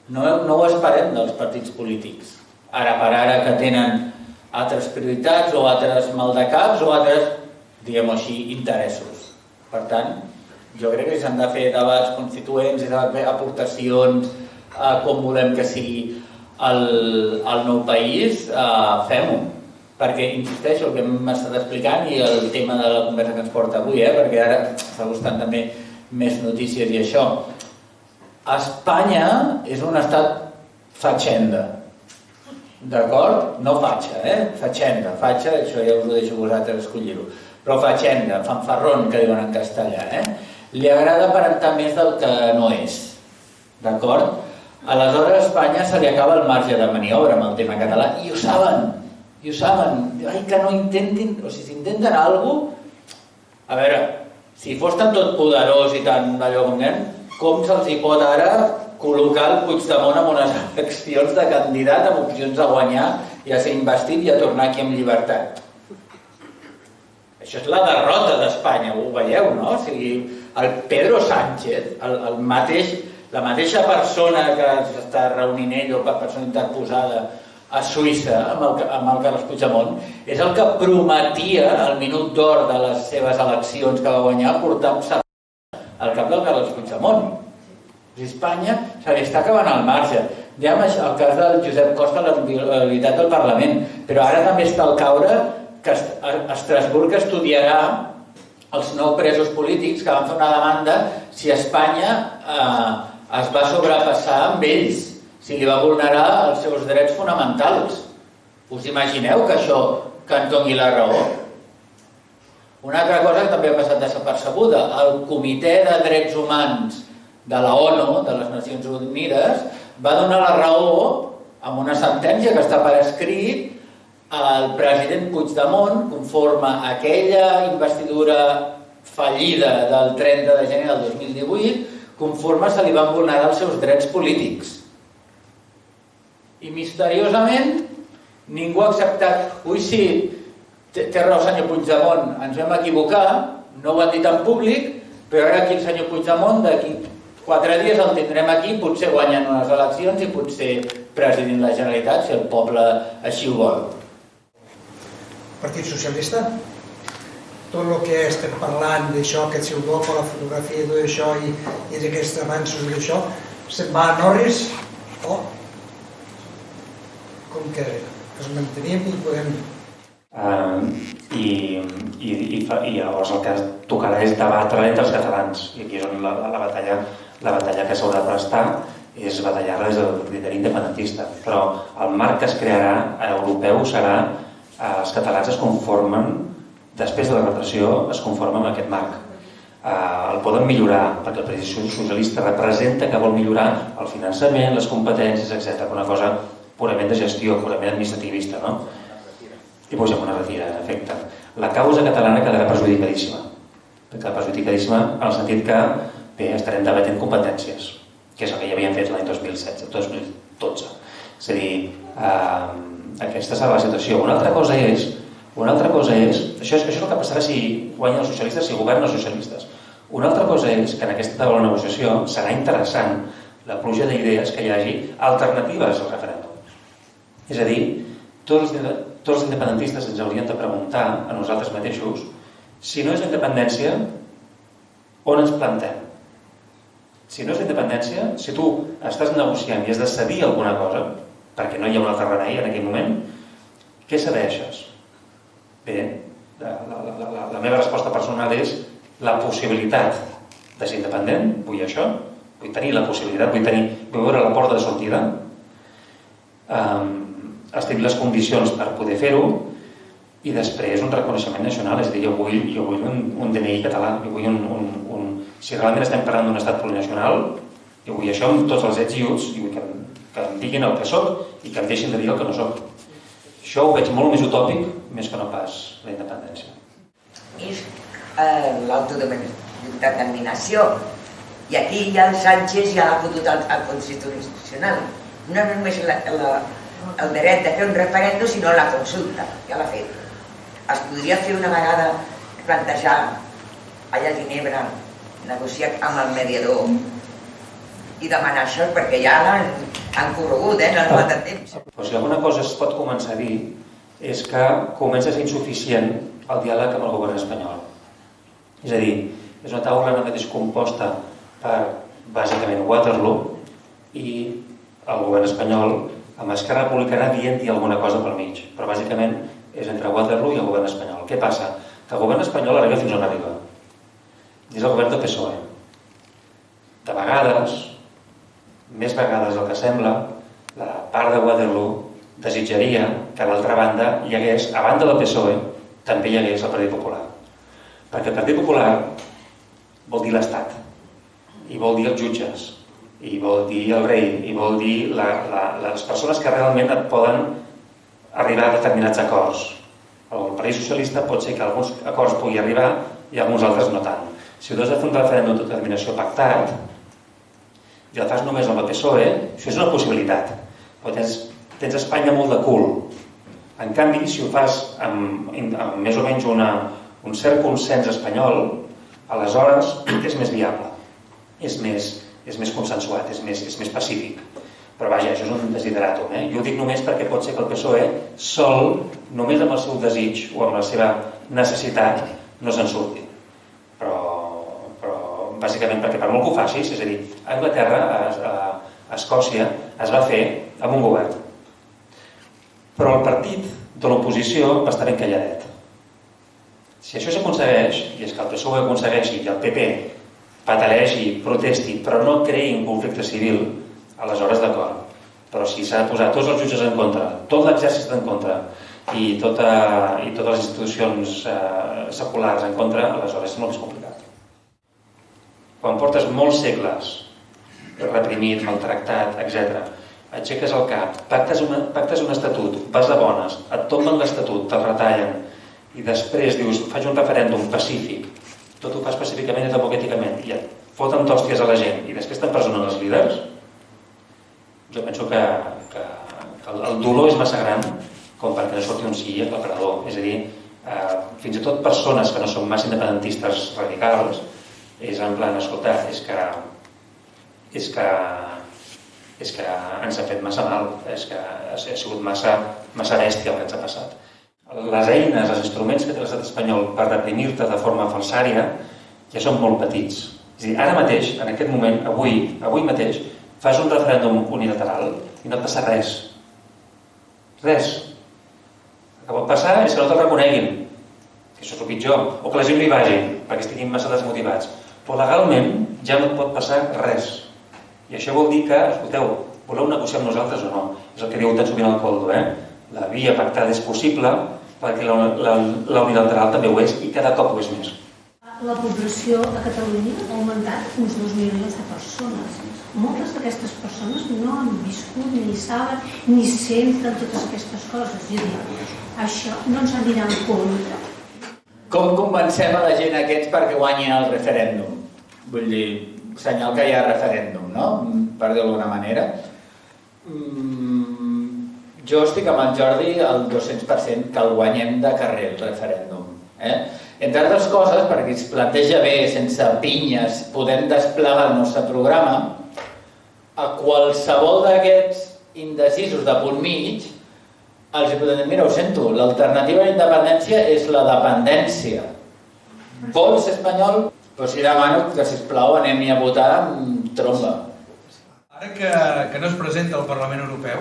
[SPEAKER 2] No ho esperem dels partits polítics. Ara per ara que tenen altres prioritats o altres maldecaps o altres, diguem-ho així, interessos. Per tant, jo crec que s'han de fer debats constituents i s'han de fer aportacions a com volem que sigui el nou país, fem-ho. Perquè, insisteixo, el que hem estat explicant i el tema de la conversa que ens porta avui, perquè ara està buscant també més notícies i això. Espanya és un estat fatxenda, d'acord? No fatxa, fatxenda. Fatxa, això ja us ho deixo vosaltres escollir-ho. Però fatxenda, fanfarrón, que diuen en castellà, li agrada aparentar més del que no és, d'acord? Aleshores a Espanya se li acaba el marge de maniobra amb el tema català i ho saben. Ai, que no intentin, o sigui, si intenten alguna cosa, a veure, si fos tan tot poderós i tan allò com se'ls hi pot ara col·locar el Puigdemont en unes eleccions de candidat amb opcions a guanyar i a ser investit i a tornar aquí amb llibertat? Això és la derrota d'Espanya, ho veieu, no? O sigui, el Pedro Sánchez, la mateixa persona que s'està reunint ell o persona interposada a Suïssa amb el Carles Puigdemont, és el que prometia al minut d'or de les seves eleccions que va guanyar portar un sabat al cap del Carles Puigdemont. Espanya se li està acabant el marge. Dèiem el cas del Josep Costa, la inviolabilitat del Parlament, però ara també està al caure que Estrasburg estudiarà els 9 presos polítics que van fer una demanda si Espanya es va sobrepassar amb ells, si li va vulnerar els seus drets fonamentals. Us imagineu que això que en doni la raó? Una altra cosa que també ha passat desapercebuda, el Comitè de Drets Humans de la ONU, de les Nacions Unides, va donar la raó amb una sentència que està per escrit el president Puigdemont, conforme a aquella investidura fallida del 30 de gener del 2018, conforme se li van vulnerar els seus drets polítics. I misteriosament ningú ha acceptat, ui sí, té raó el senyor Puigdemont, ens vam equivocar, no ho han dit en públic, però ara aquí el senyor Puigdemont, d'aquí 4 dies el tindrem aquí, potser guanyen unes eleccions i potser president de la Generalitat, si el poble així ho vol.
[SPEAKER 6] Partit Socialista, tot el que estem parlant d'això, aquest seu bloc, la fotografia i tot això, i d'aquests avanços i d'això, se'n va a Norris o com que es mantenim i podem...
[SPEAKER 3] I llavors el que tocarà és debatre entre els catalans, i aquí és on la batalla que s'haurà de prestar és batallar-la des del criteri independentista, però el marc que es crearà europeu serà els catalans es conformen, després de la repressió, es conformen amb aquest marc. El poden millorar, perquè el Partit Socialista representa que vol millorar el finançament, les competències, etc. Una cosa purament de gestió, purament administrativista, no? I posem una retira, en efecte. La causa catalana quedarà perjudicadíssima. Perjudicadíssima en el sentit que, bé, estarem debatent competències, que és el que ja havíem fet l'any 2012. És a dir, aquesta serà la situació. Una altra cosa és, això és el que passarà si guanyen els socialistes, si governen els socialistes. Una altra cosa és que en aquesta taula de negociació serà interessant la pluja d'idees que hi hagi alternatives al referèndum. És a dir, tots els independentistes ens haurien de preguntar a nosaltres mateixos si no és la independència, on ens plantem? Si no és la independència, si tu estàs negociant i has de cedir alguna cosa, perquè no hi ha un altre remei en aquell moment, què cedeixes? Bé, la meva resposta personal és la possibilitat de ser independent, vull això, vull tenir la possibilitat, vull veure la porta de sortida, estic les condicions per poder fer-ho i després un reconeixement nacional, és a dir, jo vull un DNI català, jo vull si realment estem parlant d'un estat plurinacional, jo vull això amb tots els ets i uts, i vull que em diguin el que soc i que em deixin de dir el que no soc. Això ho veig molt més utòpic més que no pas la independència.
[SPEAKER 7] És l'autodeterminació. I aquí ja el Sánchez ja l'ha fotut al Constitucional. No només el dret de fer un referèndum, sinó la consulta, ja l'ha fet. Es podria fer una vegada, plantejar allà a Ginebra, negociar amb el mediador i demanar això, perquè ja l'han corregut, no ha de temps.
[SPEAKER 3] Però si alguna cosa es pot començar a dir és que comença a ser insuficient el diàleg amb el govern espanyol. És a dir, és una taula ara mateix composta per, bàsicament, Waterloo i el govern espanyol amb Esquerra Republicana dient-hi alguna cosa pel mig, però bàsicament és entre Waterloo i el govern espanyol. Què passa? Que el govern espanyol arriba fins on arriba. És el govern del PSOE. De vegades, més vegades del que sembla, la part de Waterloo desitjaria que a l'altra banda hi hagués, a banda del PSOE, també hi hagués el Partit Popular. Perquè el Partit Popular vol dir l'Estat, i vol dir els jutges, i vol dir el rei, i vol dir les persones que realment et poden arribar a determinats acords. El Partit Socialista pot ser que alguns acords pugui arribar i alguns altres no tant. Si tu has de fer un referèndum d'autodeterminació pactat i el fas només amb el PSOE, això és una possibilitat. Però tens Espanya molt de cul. En canvi, si ho fas amb més o menys un cert consens espanyol, aleshores és més viable, és més consensuat, és més pacífic. Però vaja, això és un desideratum. Jo ho dic només perquè pot ser que el PSOE sol, només amb el seu desig o amb la seva necessitat, no se'n surti. Però bàsicament perquè per molt que ho facis, és a dir, a Anglaterra, a Escòcia, es va fer amb un govern. Però el partit de l'oposició va estar ben calladet. Si això s'aconsegueix, i és que el PSOE aconsegueixi i el PP patalegi, protesti, però no creï un conflicte civil, aleshores d'acord. Però si s'ha de posar tots els jutges en contra, tot l'exèrcit en contra i totes les institucions seculars en contra, aleshores és molt més complicat. Quan portes molts segles reprimit, maltractat, etc., aixeques el cap, pactes un estatut, vas de bones, et tomben l'estatut, te'l retallen, i després dius, faig un referèndum pacífic, tot ho fas pacíficament i democràticament, i et foten tòsties a la gent, i després t'empresonen els líders, jo penso que el dolor és massa gran com perquè no surti un sí aclaparador. És a dir, fins i tot persones que no són massa independentistes radicals, és en plan, escolta, és que ens ha fet massa mal, és que ha sigut massa bèstia el que ens ha passat. Les eines, els instruments que té l'estat espanyol per reprimir-te de forma falsària ja són molt petits. És a dir, ara mateix, en aquest moment, avui mateix, fas un referèndum unilateral i no et passa res. Res. El que pot passar és que no te'l reconeguin, que això és el pitjor, o que la gent no hi vagi, perquè estiguin massa desmotivats. Però legalment ja no et pot passar res. I això vol dir que, escolteu, voleu negociar amb nosaltres o no? És el que diu tan sovint el Coldo, La via pactada és possible perquè la unilateral també ho és i cada cop ho és més.
[SPEAKER 5] La població a Catalunya ha augmentat uns 2 milions de persones. Moltes d'aquestes persones no han viscut, ni saben, ni senten totes aquestes coses. És a dir, això no ens anirà en compte.
[SPEAKER 2] Com convencem a la gent aquests perquè guanyin el referèndum? Vull dir, senyal que hi ha referèndum, no? Per dir-ho d'alguna manera. Jo estic amb el Jordi al 200% que el guanyem de carrer, el referèndum. Entre altres coses, perquè es planteja bé, sense pinyes, podem desplegar el nostre programa, a qualsevol d'aquests indecisos de punt mig, els hi podem dir, mira, ho sento, l'alternativa a la independència és la dependència. Vols ser espanyol? Doncs si demano que, sisplau, anem-hi a votar amb tromba.
[SPEAKER 8] Ara que no es presenta al Parlament Europeu,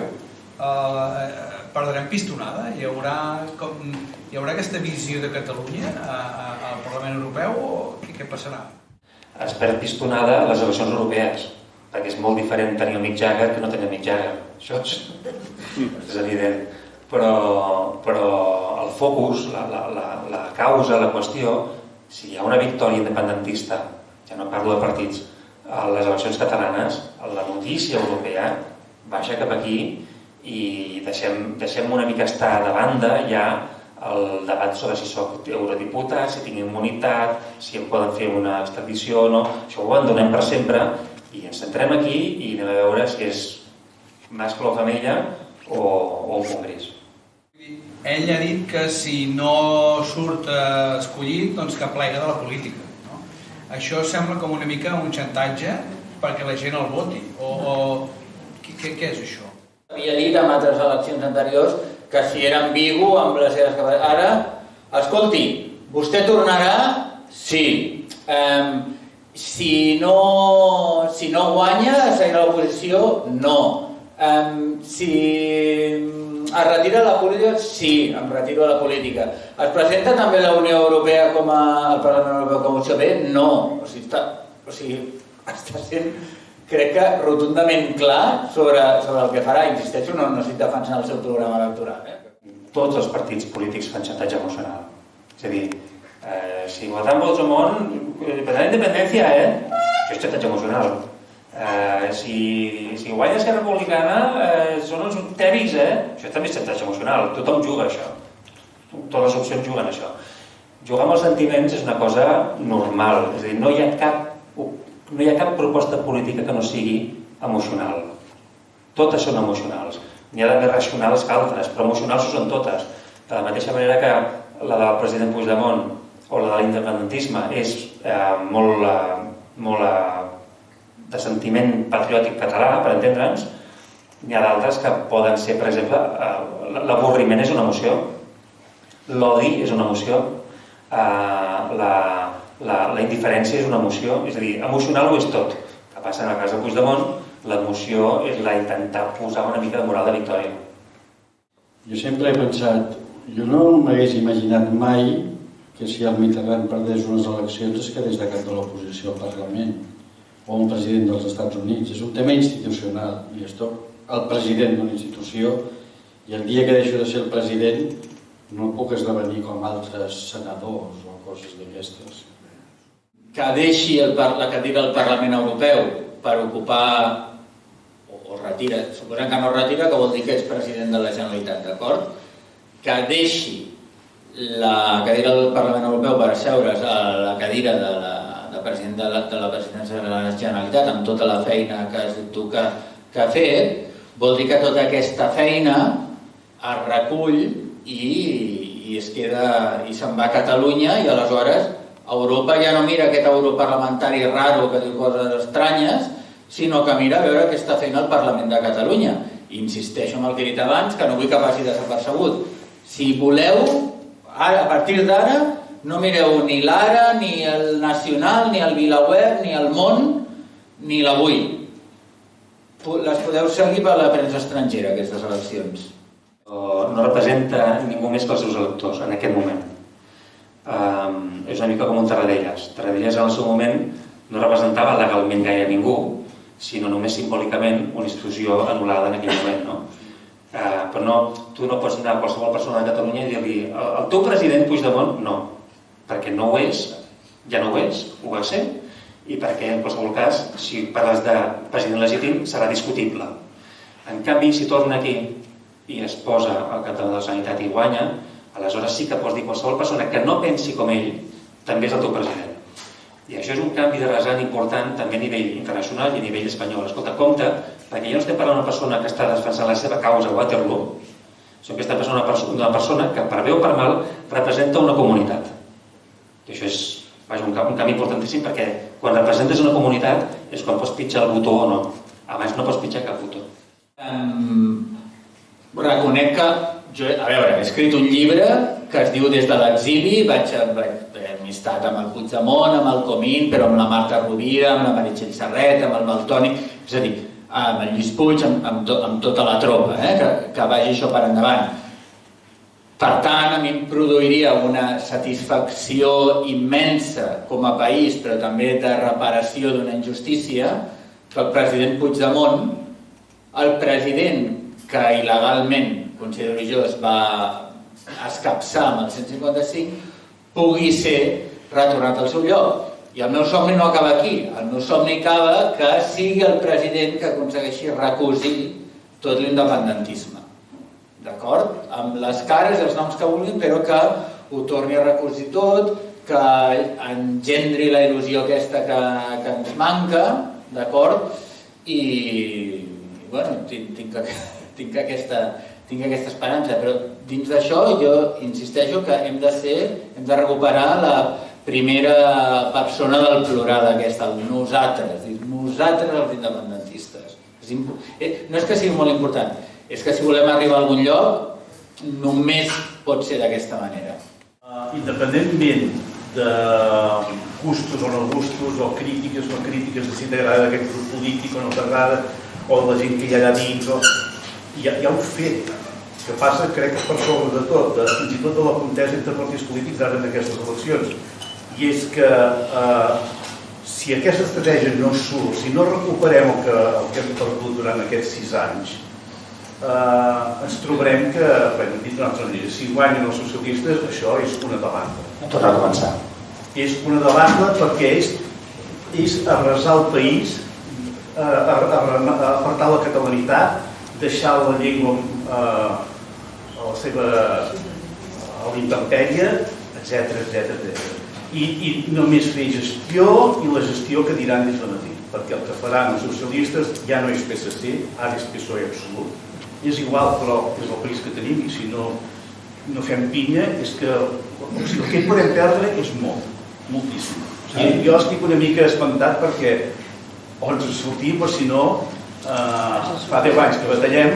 [SPEAKER 8] perdrem pistonada? Hi haurà aquesta visió de Catalunya al Parlament Europeu o què passarà?
[SPEAKER 3] Es perd pistonada a les eleccions europees, perquè és molt diferent tenir amic Jagger que no tenir amic Jagger. Això és evident. Però el focus, la causa, la qüestió, si hi ha una victòria independentista, ja no parlo de partits, a les eleccions catalanes, la notícia europea baixa cap aquí i deixem una mica estar de banda ja el debat sobre si soc eurodiputat, si tinc immunitat, si em poden fer una extradició o no. Això ho abandonem per sempre i ens centrem aquí i anem a veure si és mascle o femella o un congrés.
[SPEAKER 8] Ell ha dit que si no surt escollit, doncs que plega de la política. No? Això sembla com una mica un xantatge perquè la gent el voti. Què és això?
[SPEAKER 2] Havia dit en altres eleccions anteriors que si era ambigu amb les seves capacitats. Ara, escolti, vostè tornarà? Sí. Si no guanya, seguirà a l'oposició? No. Si es retira de la política? Sí, em retiro de la política. Es presenta també la Unió Europea el Parlament Europeu com a opció B? No. O sigui, està sent, crec que rotundament clar sobre el que farà. Insisteixo, no estic defensant el seu programa electoral.
[SPEAKER 3] Tots els partits polítics fan xantatge emocional. És a dir, si votamos Món, per la independència, això és xantatge emocional. Si guanya Esquerra Republicana, són uns tebis, això també és xantatge emocional. Tothom juga això. Totes les opcions juguen això. Jugar amb els sentiments és una cosa normal. És a dir, no hi ha cap proposta política que no sigui emocional. Totes són emocionals. N'hi ha de més racionals que altres, però emocionals ho són totes. De la mateixa manera que la del president Puigdemont o la de l'independentisme és molt de sentiment patriòtic català, per entendre'ns, n'hi ha d'altres que poden ser, per exemple, l'avorriment és una emoció, l'odi és una emoció, la indiferència és una emoció, és a dir, emocional ho és tot. El que passa en el cas de Puigdemont, l'emoció és la intentar posar una mica de moral de victòria.
[SPEAKER 1] Jo sempre he pensat, jo no m'hagués imaginat mai que si el Mitterrand perdés unes eleccions es quedés de cap de l'oposició al Parlament o un president dels Estats Units. És un tema institucional i el president d'una institució, i el dia que deixo de ser el president no puc esdevenir com altres senadors o coses d'aquestes.
[SPEAKER 2] Que deixi la cadira al Parlament Europeu per ocupar o o retira, suposant que no retira, que vol dir que és president de la Generalitat, d'acord? Que deixi la cadira del Parlament Europeu per asseure's a la cadira de president de la presidència de la Generalitat amb tota la feina que has dit tu que ha fet, vol dir que tota aquesta feina es recull i es queda i se'n va a Catalunya i aleshores Europa ja no mira aquest europarlamentari raro que diu coses estranyes, sinó que mira a veure què està fent el Parlament de Catalunya. I insisteixo en el que he dit abans, que no vull que passi desapercebut. Si voleu, a partir d'ara, no mireu ni l'Ara, ni el Nacional, ni el VilaWeb, ni el Món, ni l'Avui. Les podeu seguir per la premsa estrangera, aquestes eleccions.
[SPEAKER 3] No representa ningú més que els seus electors en aquest moment. És una mica com un Tarradellas. Tarradellas en el seu moment no representava legalment gaire ningú, sinó només simbòlicament una institució anul·lada en aquell moment, no? Però tu no pots anar a qualsevol persona de Catalunya i dir-li el teu president Puigdemont, no, perquè no ho és, ja no ho és, ho va ser, i perquè en qualsevol cas, si parles de president legítim, serà discutible. En canvi, si torna aquí i es posa al capdavant de la Sanitat i guanya, aleshores sí que pots dir qualsevol persona que no pensi com ell també és el teu president. I això és un canvi de rasant important també a nivell internacional i a nivell espanyol. Escolta, compte, perquè ja no estem parlant d'una persona que està defensant la seva causa a Waterloo, sinó que estem parlant d'una persona que per bé o per mal representa una comunitat. I això és un canvi importantíssim perquè quan representes una comunitat és quan pots pitjar el botó o no. Abans no pots pitjar cap botó.
[SPEAKER 2] Reconec que jo, a veure, he escrit un llibre que es diu Des de l'exili, he amistat amb el Puigdemont, amb el Comín, però amb la Marta Rovira, amb la Meritxell Serret, amb el Valtònic, és a dir, amb el Lluís Puig, amb tota la tropa, que vagi això per endavant. Per tant, a mi em produiria una satisfacció immensa com a país, però també de reparació d'una injustícia, que el president Puigdemont, el president que il·legalment, considero jo, es va escapçar amb el 155, pugui ser retornat al seu lloc. I el meu somni no acaba aquí. El meu somni acaba que sigui el president que aconsegueixi recosir tot l'independentisme. D'acord? Amb les cares i els noms que vulguin, però que ho torni a recosir tot, que engendri la il·lusió aquesta que ens manca, d'acord? I, bueno, tinc aquesta esperança, però dins d'això jo insisteixo que hem de recuperar la primera persona del plural aquesta, el nosaltres els independentistes. No és que sigui molt important, és que si volem arribar a algun lloc només pot ser d'aquesta manera.
[SPEAKER 4] Independentment de gustos o no gustos, o crítiques o no crítiques, de si t'agrada aquest grup polític o no t'agrada, o de la gent que hi ha allà dins, hi ha un fet que passa, crec que per sobre de tot, fins i tot de la contesa entre partits polítics ara en aquestes eleccions, i és que si aquesta estratègia no surt, si no recuperem el que hem perdut durant aquests 6 anys, ens trobarem que, dit d'una altra manera, si guanyen els socialistes, això és una debacle.
[SPEAKER 3] Tornar a començar.
[SPEAKER 4] És una debacle perquè és arrasar el país, apartar la catalanitat, deixar la llengua a l'intempèrie, etc. I només fer gestió i la gestió que diran des de Madrid, perquè el que faran els socialistes ja no és PSC, ara és PSOE absolut. És igual, però és el país que tenim i si no fem pinya és que el que hi podem perdre és moltíssim. Jo estic una mica espantat perquè o ens en sortim, però si no fa 10 anys que batallem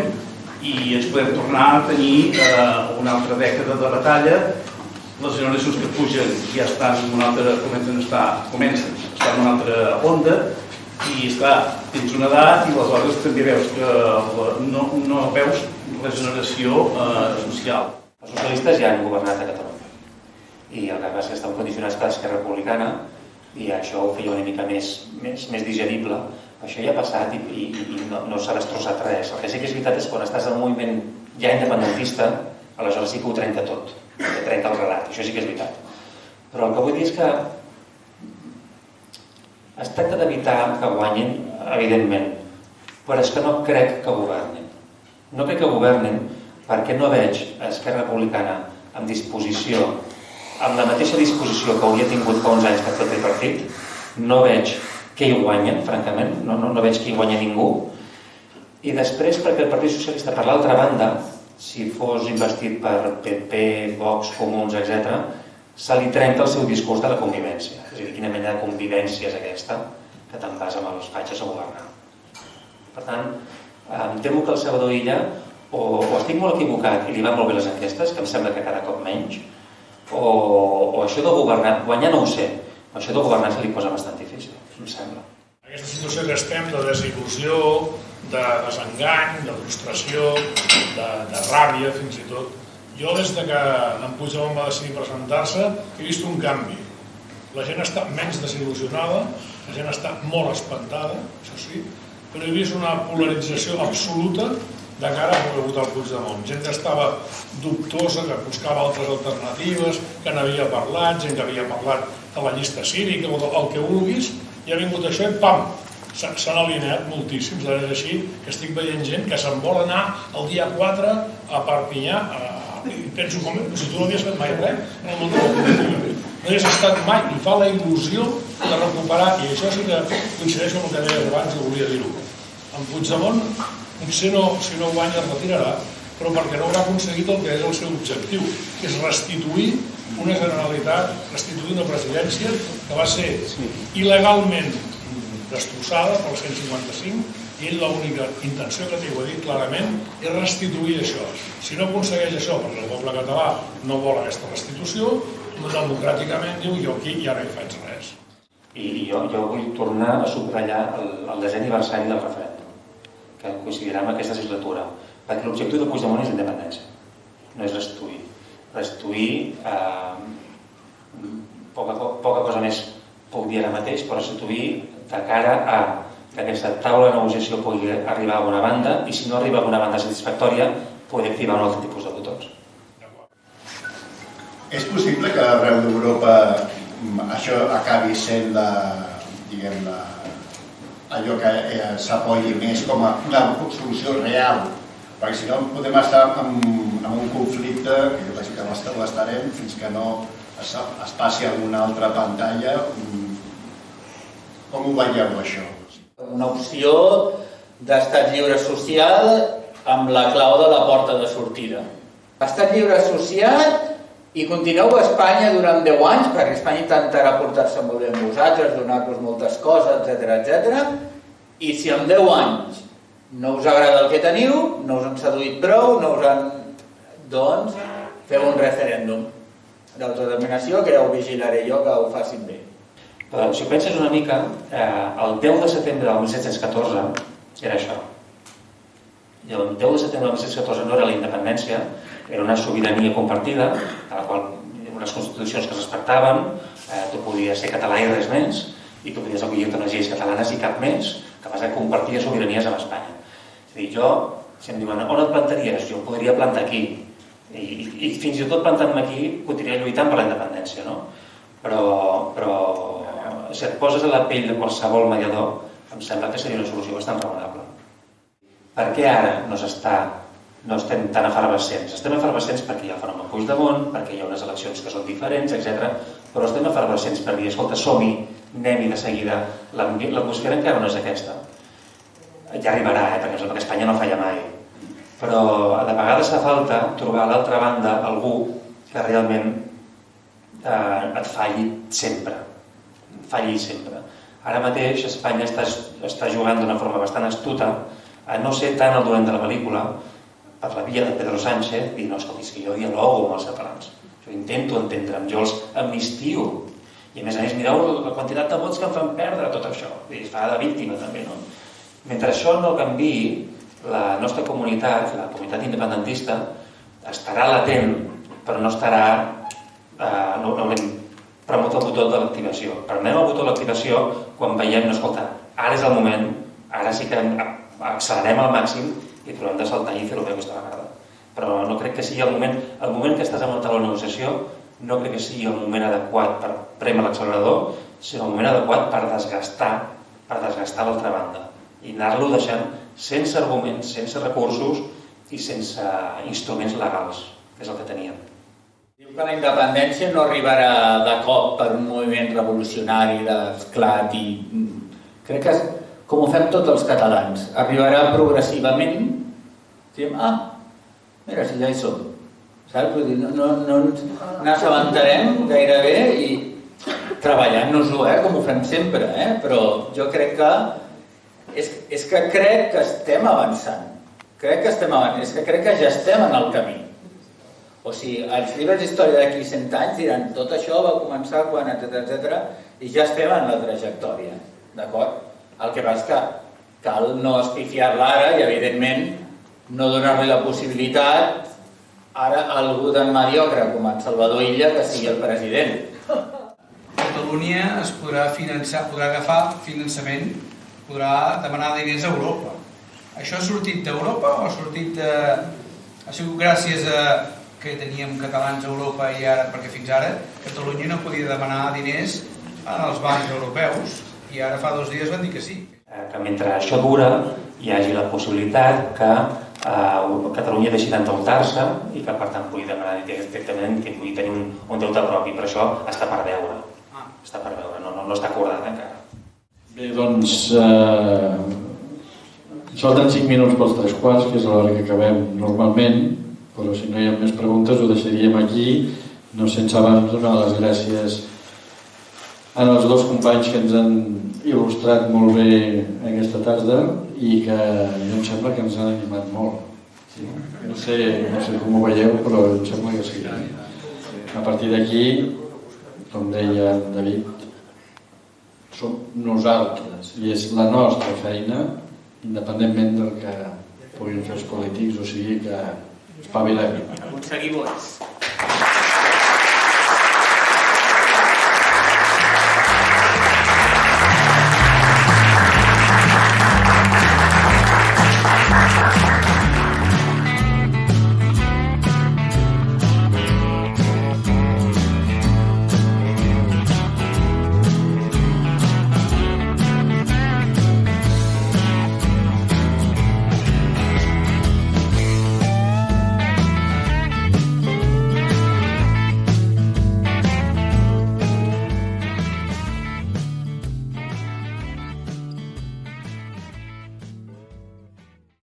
[SPEAKER 4] i ens podem tornar a tenir una altra dècada de batalla. Les generacions que pugen ja estan en una altra, comencen a estar en una altra onda i esclar, tens una edat i aleshores també veus que no veus regeneració social.
[SPEAKER 3] Els socialistes ja han governat a Catalunya i el que passa és que estan condicionats per l'Esquerra Republicana i això ho feia una mica més digerible. Això ja ha passat i no s'ha destrossat res. El que sí que és veritat és que quan estàs en un moviment ja independentista, aleshores sí que ho trenca tot, que trenca el relat, això sí que és veritat. Però el que vull dir és que es tracta d'evitar que guanyin, evidentment, però és que no crec que governin. No crec que governin perquè no veig a Esquerra Republicana amb disposició, amb la mateixa disposició que hauria tingut fa uns anys per fer el tripartit, no veig que hi guanyen, francament, no veig que hi guanya ningú. I després perquè el Partit Socialista, per l'altra banda, si fos investit per PP, Vox, Comuns, etc., se li trenca el seu discurs de la convivència. És a dir, quina mena de convivència és aquesta que te'n vas amb els fatxes a governar. Per tant, em temo que el Salvador Illa o estic molt equivocat i li van molt bé les enquestes, que em sembla que cada cop menys, o això de governar, guanyar no ho sé, però això de governar se li posa bastant difícil, em sembla.
[SPEAKER 9] Aquesta situació que estem de desil·lusió, de desengany, de frustració, de ràbia fins i tot, jo des que en Puigdemont va decidir presentar-se he vist un canvi. La gent està menys desil·lusionada, la gent està molt espantada, això sí, però he vist una polarització absoluta de cara a poder votar el Puigdemont. Gent que estava dubtosa, que buscava altres alternatives, que n'havia parlat, gent que havia parlat de la llista cívica o el que vulguis, i ha vingut això i pam! S'han alineat moltíssims, és així que estic veient gent que se'n vol anar el dia 4 a Perpinyà, i penso com si tu no havies fet mai res en el món de la política. No havies estat mai, i fa la il·lusió de recuperar, i això sí que coincideixo amb el que deies abans i volia dir-ho. En Puigdemont, potser si no guanya es retirarà, però perquè no haurà aconseguit el que és el seu objectiu, que és restituir una Generalitat, restituir una presidència que va ser il·legalment destrossada pel 155, i ell l'única intenció que té, ho ha dit clarament, és restituir això. Si no aconsegueix això, perquè el poble català no vol aquesta restitució, democràticament diu jo aquí ja no hi faig res.
[SPEAKER 3] I jo vull tornar a subratllar el 10è aniversari del referèndum, que coincidirà amb aquesta legislatura, perquè l'objectiu de Puigdemont és independència, no és restituir. Restituir, poca cosa més puc dir ara mateix, però restituir de cara a que aquesta taula de negociació pugui arribar a una banda i si no arriba a una banda satisfactòria pugui activar un altre tipus de botons.
[SPEAKER 10] És possible que arreu d'Europa això acabi sent allò que s'apoyi més com a una solució real, perquè si no podem estar en un conflicte, que l'estarem fins que no es passi a una altra pantalla. Com ho veieu, això?
[SPEAKER 2] Una opció d'estat lliure social amb la clau de la porta de sortida. Estat lliure associat i continueu a Espanya durant 10 anys, perquè Espanya intentarà portar-se molt bé amb vosaltres, donar-vos moltes coses, etc. I si en 10 anys no us agrada el que teniu, no us han seduït prou, no us han... doncs feu un referèndum d'autodeterminació que ja ho vigilaré jo que ho facin bé.
[SPEAKER 3] Però si ho penses una mica, el 10 de setembre del 1714 era això. I el 10 de setembre del 1714 no era la independència, era una sobirania compartida, a la qual unes constitucions que es respectaven, tu podies ser català i res més, i tu podies acollir-te unes lleis catalanes i cap més, que vas a compartir sobiranies amb Espanya. És a dir, jo, si em diuen, on et plantaries? Jo podria plantar aquí. I fins i tot plantant-me aquí, continuaria lluitant per la independència, no? Però si et poses a la pell de qualsevol mediador, em sembla que seria una solució bastant raonable. Per què ara no estem tan efervescents? Estem efervescents perquè hi ha el fenomen Puigdemont, perquè hi ha unes eleccions que són diferents, etc. Però estem efervescents per dir, escolta, som-hi, anem-hi de seguida, l'atmosfera encara no és aquesta. Ja arribarà, perquè Espanya no falla mai. Però de vegades fa falta trobar a l'altra banda algú que realment et falli sempre. Ara mateix Espanya està jugant d'una forma bastant astuta a no ser tant el dolent de la pel·lícula per la via de Pedro Sánchez i no, escolti, és que jo dialogo amb els catalans. Jo intento entendre'm, jo els amnistio. I a més, mireu la quantitat de vots que em fan perdre tot això. I es fa de víctima també, no? Mentre això no canviï, la nostra comunitat, la comunitat independentista, estarà latent, però no estarà... no haurem premut el botó de l'activació. Prenem el botó de l'activació quan veiem, no, escolta, ara és el moment, ara sí que accelerem al màxim i trobem de saltar i fer-ho bé aquesta vegada. Però no crec que sigui el moment que estàs a muntar la negociació, no crec que sigui el moment adequat per prémer l'accelerador, sinó el moment adequat per desgastar l'altra banda i anar-lo deixant sense arguments, sense recursos i sense instruments legals, que és el que teníem.
[SPEAKER 2] Diu que la independència no arribarà de cop per un moviment revolucionari d'esclat i... Crec que, com ho fem tots els catalans, arribarà progressivament. Diem, mira, si ja hi som. Saps? Vull dir, no ens n'assabentarem gairebé i treballant-nos-ho, com ho fem sempre, però jo crec que... És que crec que estem avançant. Crec que estem avançant. És que crec que ja estem en el camí. O sigui, els llibres d'història d'aquí 100 anys diran tot això va començar quan, etc. I ja estem en la trajectòria, d'acord? El que passa és que cal no espifiar-la ara i, evidentment, no donar-li la possibilitat ara a algú tan mediocre com en Salvador Illa que sigui el president.
[SPEAKER 8] Catalunya es podrà finançar, podrà agafar finançament, podrà demanar diners a Europa. Això ha sortit d'Europa o ha sortit de... Ha sigut gràcies a que teníem catalans a Europa i ara, perquè fins ara Catalunya no podia demanar diners als bancs europeus i ara fa 2 dies van dir que sí.
[SPEAKER 3] Que mentre això dura hi hagi la possibilitat que Catalunya deixi d'endeutar-se i que per tant pugui demanar directament que pugui tenir un deute propi, però això està per veure. Està per veure, no està acordat encara.
[SPEAKER 1] Bé, doncs, falten 5 minuts pels 3/4, que és l'hora que acabem normalment, però si no hi ha més preguntes ho deixaríem aquí, no sense abans donar les gràcies als 2 companys que ens han il·lustrat molt bé aquesta tarda i que jo em sembla que ens han animat molt. Sí? No sé com ho veieu, però em sembla que sí. A partir d'aquí, com deia en David, som nosaltres i és la nostra feina, independentment del que puguin fer els polítics, o sigui que espavilem.
[SPEAKER 2] Aconseguir vots.